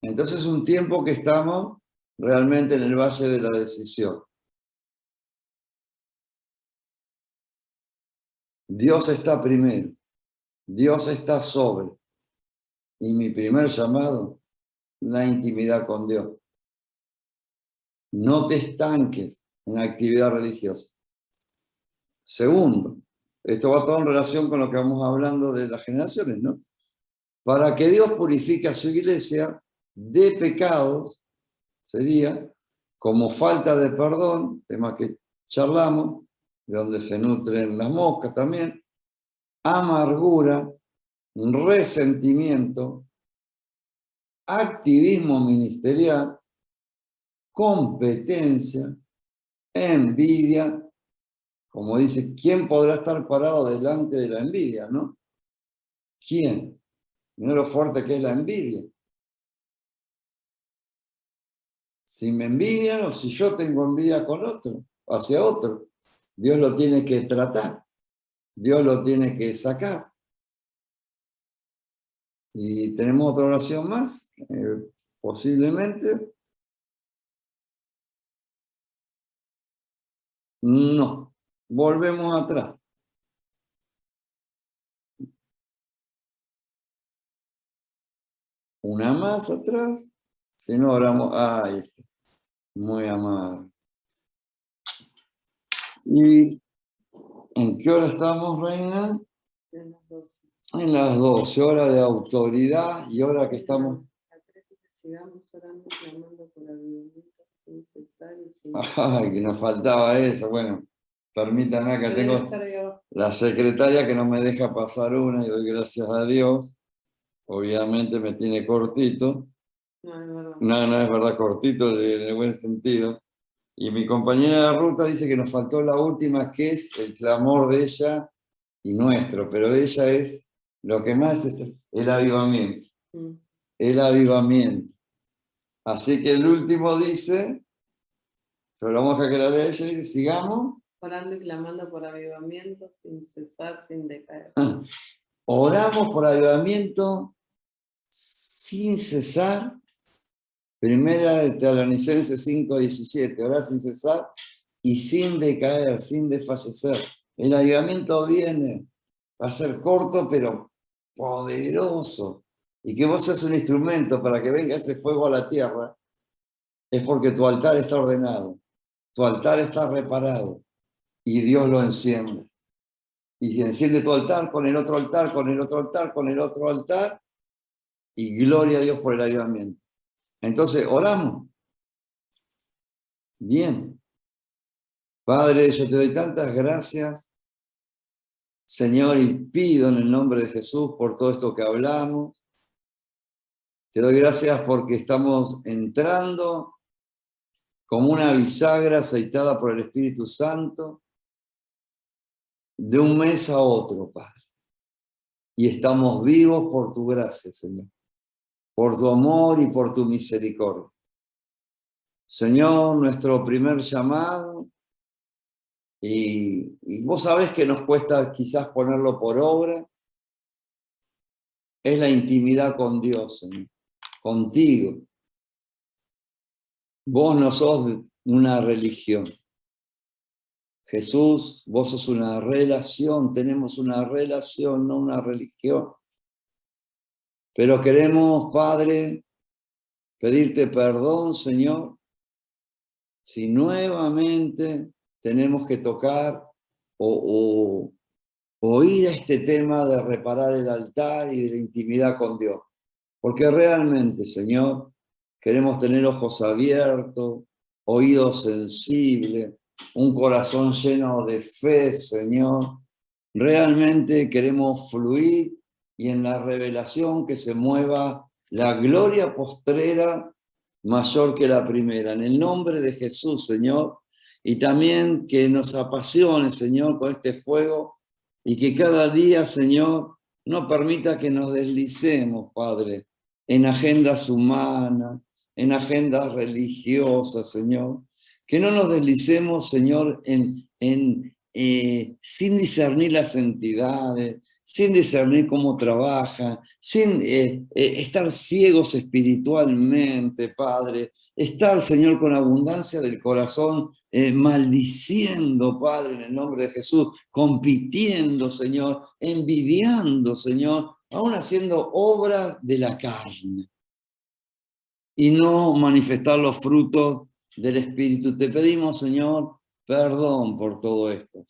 Entonces es un tiempo que estamos realmente en el valle de la decisión. Dios está primero, Dios está sobre. Y mi primer llamado, la intimidad con Dios. No te estanques en la actividad religiosa. Segundo, esto va todo en relación con lo que vamos hablando de las generaciones, ¿no? Para que Dios purifique a su iglesia de pecados, sería como falta de perdón, tema que charlamos, de donde se nutren las moscas también, amargura, resentimiento, activismo ministerial, competencia, envidia. Como dice, ¿quién podrá estar parado delante de la envidia, no? ¿Quién? Mira lo fuerte que es la envidia. Si me envidian o si yo tengo envidia con otro, hacia otro, Dios lo tiene que tratar, Dios lo tiene que sacar. Y tenemos otra oración más, posiblemente. No, volvemos atrás. Una más atrás, si no oramos, ahí está, muy amable. ¿Y en qué hora estamos, Reina?
En las 12.
En las 12, hora de autoridad y hora que estamos...
Sigamos orando, clamando por avivamiento sin cesar y sin...
Ay, que nos faltaba eso. Bueno, permítanme, acá tengo la secretaria que no me deja pasar una y doy gracias a Dios. Obviamente me tiene cortito.
No, es verdad.
No es verdad, cortito en el buen sentido. Y mi compañera de ruta dice que nos faltó la última, que es el clamor de ella y nuestro, pero de ella es lo que más es el avivamiento. El avivamiento. Así que el último dice, pero lo vamos a quedar a ella y dice, sigamos.
Orando y clamando por avivamiento sin cesar, sin decaer.
Oramos por avivamiento sin cesar. Primera de Tesalonicenses 5:17, orar sin cesar y sin decaer, sin desfallecer. El avivamiento viene, va a ser corto pero poderoso. Y que vos seas un instrumento para que venga ese fuego a la tierra, es porque tu altar está ordenado, tu altar está reparado y Dios lo enciende. Y enciende tu altar con el otro altar, con el otro altar, con el otro altar, y gloria a Dios por el avivamiento. Entonces, oramos. Bien. Padre, yo te doy tantas gracias, Señor, y pido en el nombre de Jesús por todo esto que hablamos. Te doy gracias porque estamos entrando como una bisagra aceitada por el Espíritu Santo de un mes a otro, Padre. Y estamos vivos por tu gracia, Señor, por tu amor y por tu misericordia. Señor, nuestro primer llamado, y vos sabés que nos cuesta quizás ponerlo por obra, es la intimidad con Dios, Señor, contigo. Vos no sos una religión. Jesús, vos sos una relación, tenemos una relación, no una religión. Pero queremos, Padre, pedirte perdón, Señor, si nuevamente tenemos que tocar o ir a este tema de reparar el altar y de la intimidad con Dios. Porque realmente, Señor, queremos tener ojos abiertos, oídos sensibles, un corazón lleno de fe, Señor. Realmente queremos fluir y en la revelación que se mueva la gloria postrera mayor que la primera. En el nombre de Jesús, Señor, y también que nos apasione, Señor, con este fuego y que cada día, Señor, no permita que nos deslicemos, Padre, en agendas humanas, en agendas religiosas, Señor. Que no nos deslicemos, Señor, sin discernir las entidades, sin discernir cómo trabaja, sin estar ciegos espiritualmente, Padre. Estar, Señor, con abundancia del corazón, maldiciendo, Padre, en el nombre de Jesús, compitiendo, Señor, envidiando, Señor, aún haciendo obras de la carne y no manifestar los frutos del Espíritu. Te pedimos, Señor, perdón por todo esto.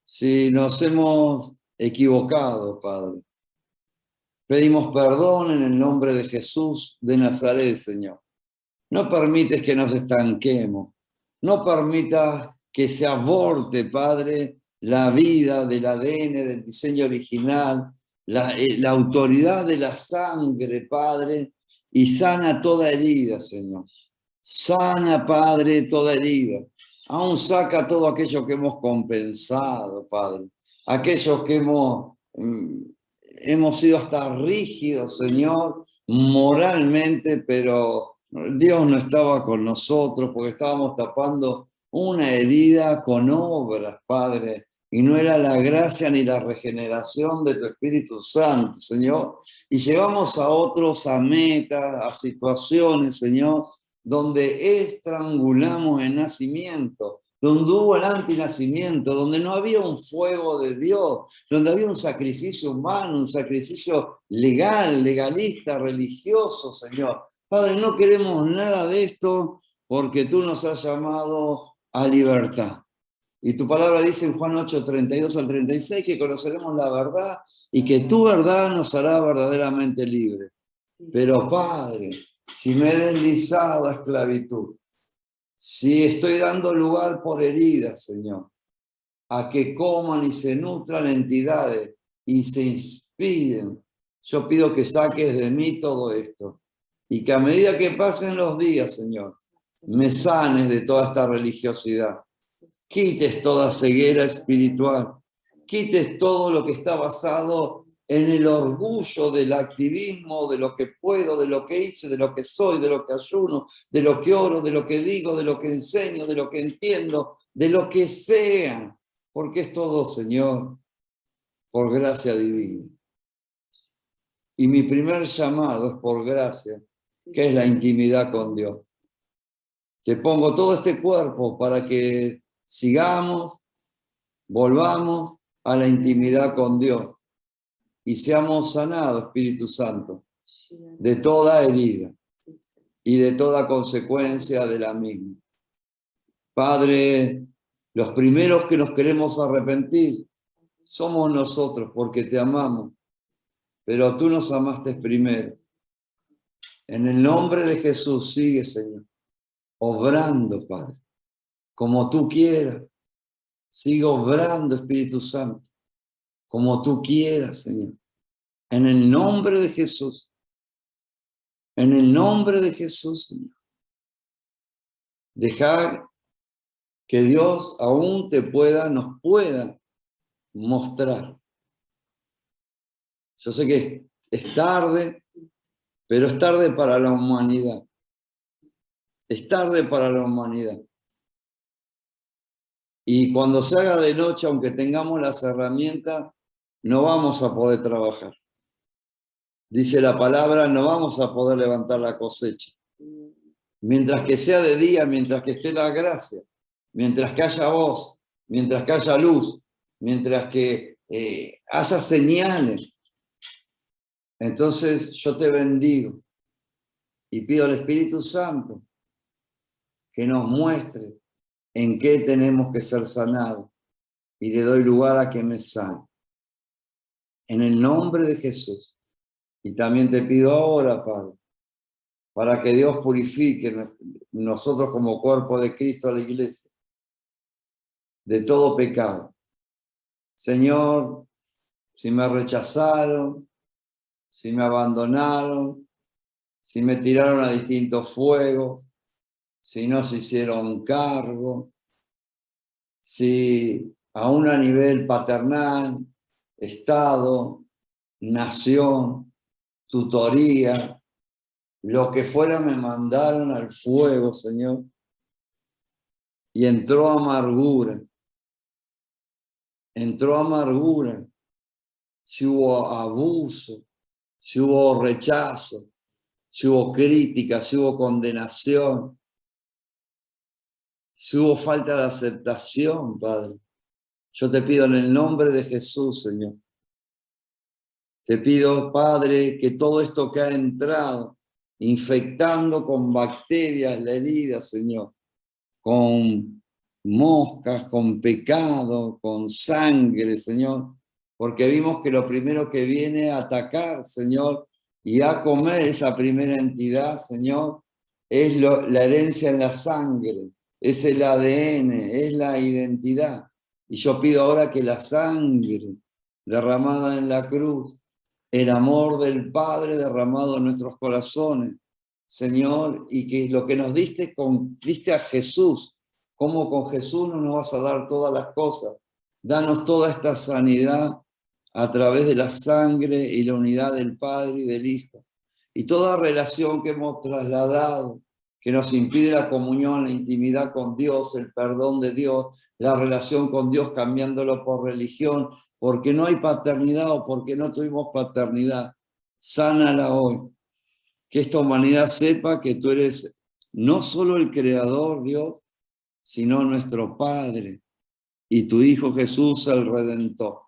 Si nos hemos equivocado, Padre, pedimos perdón en el nombre de Jesús de Nazaret, Señor. No permites que nos estanquemos. No permitas que se aborte, Padre, la vida del ADN, del diseño original, la autoridad de la sangre, Padre, y sana toda herida, Señor. Sana, Padre, toda herida. Aún saca todo aquello que hemos compensado, Padre. Aquellos que hemos sido hasta rígidos, Señor, moralmente, pero Dios no estaba con nosotros porque estábamos tapando una herida con obras, Padre, y no era la gracia ni la regeneración de tu Espíritu Santo, Señor. Y llevamos a otros a metas, a situaciones, Señor, donde estrangulamos el nacimiento, donde hubo el antinacimiento, donde no había un fuego de Dios, donde había un sacrificio humano, un sacrificio legal, legalista, religioso, Señor. Padre, no queremos nada de esto porque tú nos has llamado a libertad. Y tu palabra dice en Juan 8, 32 al 36 que conoceremos la verdad y que tu verdad nos hará verdaderamente libres. Pero Padre, si me he deslizado a esclavitud, si estoy dando lugar por heridas, Señor, a que coman y se nutran entidades y se inspiren, yo pido que saques de mí todo esto y que a medida que pasen los días, Señor, me sanes de toda esta religiosidad. Quites toda ceguera espiritual, quites todo lo que está basado en el orgullo del activismo, de lo que puedo, de lo que hice, de lo que soy, de lo que ayuno, de lo que oro, de lo que digo, de lo que enseño, de lo que entiendo, de lo que sea, porque es todo, Señor, por gracia divina. Y mi primer llamado es por gracia, que es la intimidad con Dios. Te pongo todo este cuerpo para que sigamos, volvamos a la intimidad con Dios y seamos sanados, Espíritu Santo, de toda herida y de toda consecuencia de la misma. Padre, los primeros que nos queremos arrepentir somos nosotros porque te amamos, pero tú nos amaste primero. En el nombre de Jesús sigue, Señor, obrando, Padre. como tú quieras. Sigue obrando, Espíritu Santo, como tú quieras, Señor. En el nombre de Jesús. En el nombre de Jesús, Señor. Deja que Dios aún nos pueda mostrar. Yo sé que es tarde, pero es tarde para la humanidad. Es tarde para la humanidad. Y cuando se haga de noche, aunque tengamos las herramientas, no vamos a poder trabajar. Dice la palabra, no vamos a poder levantar la cosecha. Mientras que sea de día, mientras que esté la gracia, mientras que haya voz, mientras que haya luz, mientras que haya señales. Entonces yo te bendigo y pido al Espíritu Santo que nos muestre en qué tenemos que ser sanados y le doy lugar a que me sane. En el nombre de Jesús. Y también te pido ahora, Padre, para que Dios purifique nosotros como cuerpo de Cristo a la iglesia de todo pecado. Señor, si me rechazaron, si me abandonaron, si me tiraron a distintos fuegos, si no se hicieron cargo, si aún a nivel paternal, Estado, nación, tutoría, lo que fuera me mandaron al fuego, Señor, y entró amargura, si hubo abuso, si hubo rechazo, si hubo crítica, si hubo condenación, si hubo falta de aceptación, Padre. Yo te pido en el nombre de Jesús, Señor. Te pido, Padre, que todo esto que ha entrado, infectando con bacterias la herida, Señor, con moscas, con pecado, con sangre, Señor, porque vimos que lo primero que viene a atacar, Señor, y a comer esa primera entidad, Señor, es la herencia en la sangre, es el ADN, es la identidad. Y yo pido ahora que la sangre derramada en la cruz, el amor del Padre derramado en nuestros corazones, Señor, y que lo que nos diste a Jesús, como con Jesús no nos vas a dar todas las cosas. Danos toda esta sanidad a través de la sangre y la unidad del Padre y del Hijo. Y toda relación que hemos trasladado, que nos impide la comunión, la intimidad con Dios, el perdón de Dios, la relación con Dios cambiándolo por religión, porque no hay paternidad o porque no tuvimos paternidad. Sánala hoy. Que esta humanidad sepa que tú eres no solo el Creador, Dios, sino nuestro Padre y tu Hijo Jesús, el Redentor.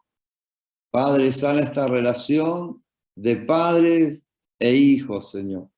Padre, sana esta relación de padres e hijos, Señor,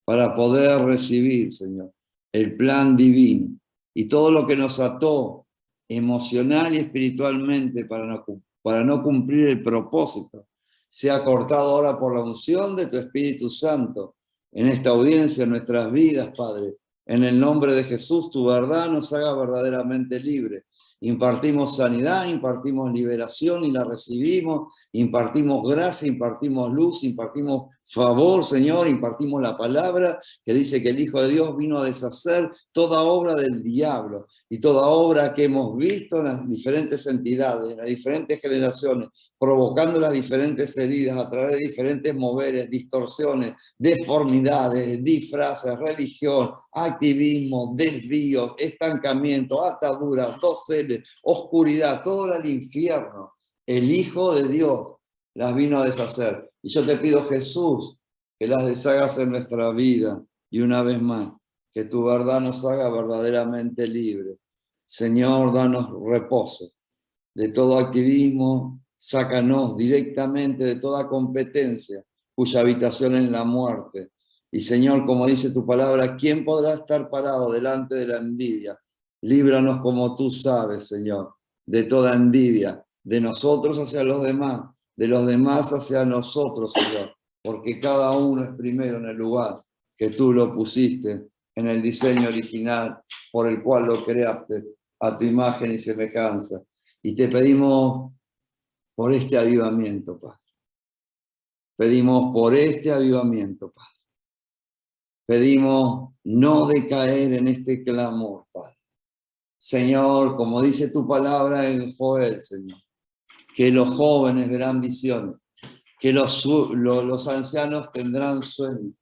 para poder recibir, Señor, el plan divino y todo lo que nos ató emocional y espiritualmente para no cumplir el propósito, sea cortado ahora por la unción de tu Espíritu Santo en esta audiencia, en nuestras vidas, Padre. En el nombre de Jesús, tu verdad nos haga verdaderamente libres. Impartimos sanidad, impartimos liberación y la recibimos, impartimos gracia, impartimos luz, impartimos favor, Señor, impartimos la palabra que dice que el Hijo de Dios vino a deshacer toda obra del diablo y toda obra que hemos visto en las diferentes entidades, en las diferentes generaciones, provocando las diferentes heridas a través de diferentes moveres, distorsiones, deformidades, disfraces, religión, activismo, desvíos, estancamiento, ataduras, doceles, oscuridad, todo era el infierno. El Hijo de Dios las vino a deshacer. Y yo te pido, Jesús, que las deshagas en nuestra vida. Y una vez más, que tu verdad nos haga verdaderamente libres. Señor, danos reposo de todo activismo, sácanos directamente de toda competencia, cuya habitación es la muerte. Y Señor, como dice tu palabra, ¿quién podrá estar parado delante de la envidia? Líbranos como tú sabes, Señor, de toda envidia, de nosotros hacia los demás, de los demás hacia nosotros, Señor, porque cada uno es primero en el lugar que tú lo pusiste, en el diseño original por el cual lo creaste. a tu imagen y semejanza. Y te pedimos por este avivamiento, Padre. Pedimos por este avivamiento, Padre. Pedimos no decaer en este clamor, Padre. Señor, como dice tu palabra en Joel, Señor, que los jóvenes verán visiones, que los ancianos tendrán sueños,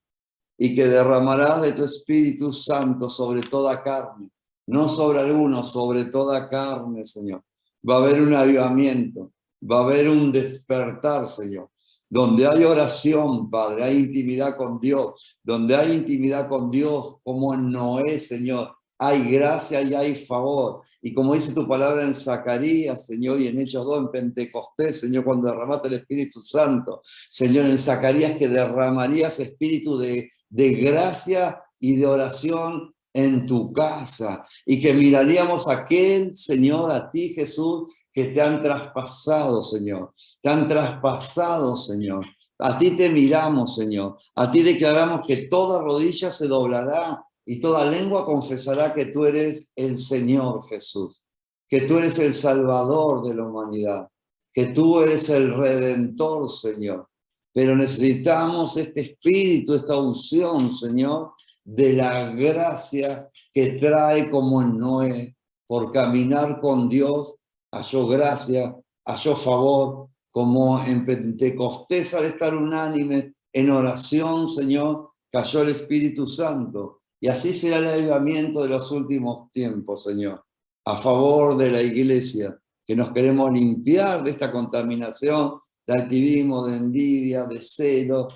y que derramarás de tu Espíritu Santo sobre toda carne, no sobre algunos, sobre toda carne, Señor. Va a haber un avivamiento, va a haber un despertar, Señor. Donde hay oración, Padre, hay intimidad con Dios. Donde hay intimidad con Dios, como en Noé, Señor, hay gracia y hay favor. Y como dice tu palabra en Zacarías, Señor, y en Hechos 2, en Pentecostés, Señor, cuando derramaste el Espíritu Santo, Señor, en Zacarías, que derramarías espíritu de gracia y de oración en tu casa, y que miraríamos a aquel, Señor, a ti, Jesús, que te han traspasado, Señor, te han traspasado, Señor. A ti te miramos, Señor, a ti declaramos que toda rodilla se doblará y toda lengua confesará que tú eres el Señor, Jesús, que tú eres el Salvador de la humanidad, que tú eres el Redentor, Señor. Pero necesitamos este espíritu, esta unción, Señor, de la gracia que trae como en Noé, por caminar con Dios, halló gracia, halló favor, como en Pentecostés al estar unánime en oración, Señor, cayó el Espíritu Santo. Y así será el avivamiento de los últimos tiempos, Señor, a favor de la iglesia, que nos queremos limpiar de esta contaminación, de activismo, de envidia, de celo,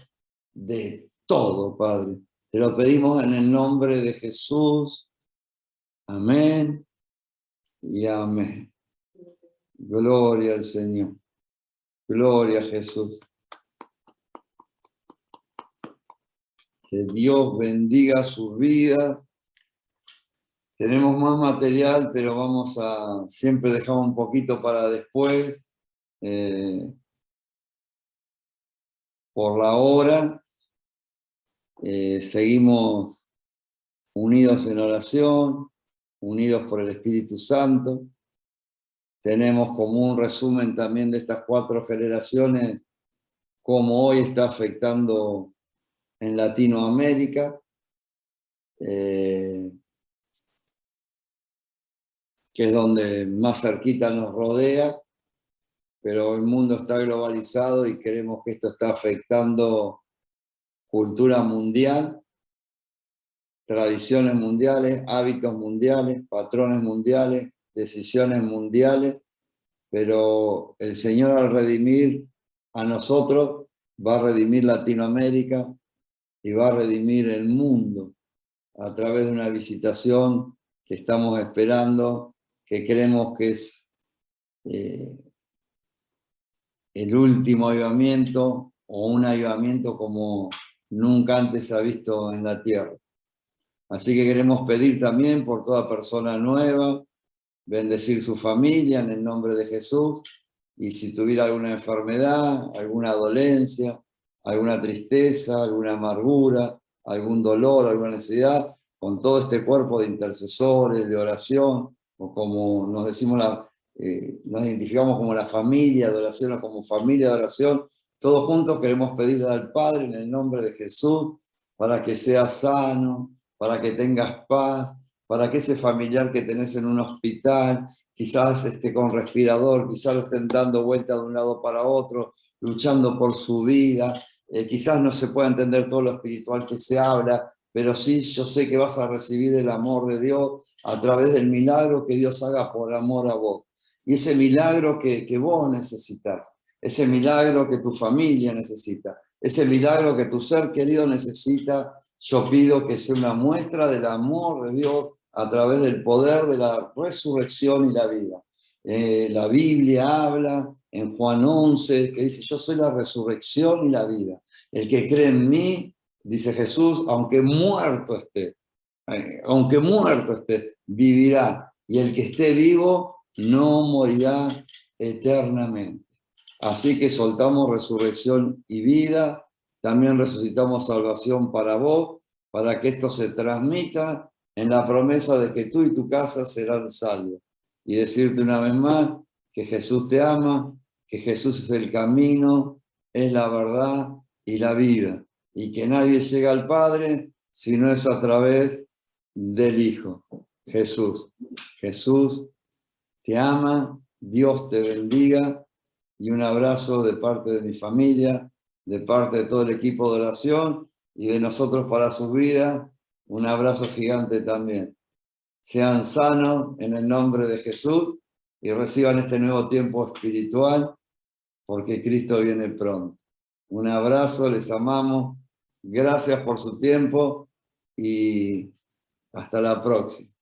de todo, Padre. Te lo pedimos en el nombre de Jesús. Amén y amén. Gloria al Señor. Gloria a Jesús. Que Dios bendiga sus vidas. Tenemos más material, pero vamos a... Siempre dejamos un poquito para después. Por la hora. Seguimos unidos en oración, unidos por el Espíritu Santo. Tenemos como un resumen también de estas 4 generaciones, cómo hoy está afectando en Latinoamérica, que es donde más cerquita nos rodea, pero el mundo está globalizado y creemos que esto está afectando cultura mundial, tradiciones mundiales, hábitos mundiales, patrones mundiales, decisiones mundiales, pero el Señor al redimir a nosotros va a redimir Latinoamérica y va a redimir el mundo a través de una visitación que estamos esperando, que creemos que es el último avivamiento o un avivamiento como nunca antes se ha visto en la tierra. Así que queremos pedir también por toda persona nueva, bendecir su familia en el nombre de Jesús, y si tuviera alguna enfermedad, alguna dolencia, alguna tristeza, alguna amargura, algún dolor, alguna necesidad, con todo este cuerpo de intercesores, de oración, o como nos decimos, nos identificamos como la familia de oración o como familia de oración, todos juntos queremos pedirle al Padre en el nombre de Jesús para que seas sano, para que tengas paz, para que ese familiar que tenés en un hospital, quizás esté con respirador, quizás lo estén dando vuelta de un lado para otro, luchando por su vida, quizás no se pueda entender todo lo espiritual que se habla, pero sí, yo sé que vas a recibir el amor de Dios a través del milagro que Dios haga por amor a vos. Y ese milagro que vos necesitas, ese milagro que tu familia necesita, ese milagro que tu ser querido necesita, yo pido que sea una muestra del amor de Dios a través del poder de la resurrección y la vida. La Biblia habla en Juan 11, que dice, yo soy la resurrección y la vida. El que cree en mí, dice Jesús, aunque muerto esté, vivirá. Y el que esté vivo no morirá eternamente. Así que soltamos resurrección y vida, también resucitamos salvación para vos, para que esto se transmita en la promesa de que tú y tu casa serán salvos. y decirte una vez más que Jesús te ama, que Jesús es el camino, es la verdad y la vida, y que nadie llega al Padre si no es a través del Hijo, Jesús. Jesús te ama, Dios te bendiga, y un abrazo de parte de mi familia, de parte de todo el equipo de oración y de nosotros para sus vidas, un abrazo gigante también. Sean sanos en el nombre de Jesús y reciban este nuevo tiempo espiritual porque Cristo viene pronto. Un abrazo, les amamos, gracias por su tiempo y hasta la próxima.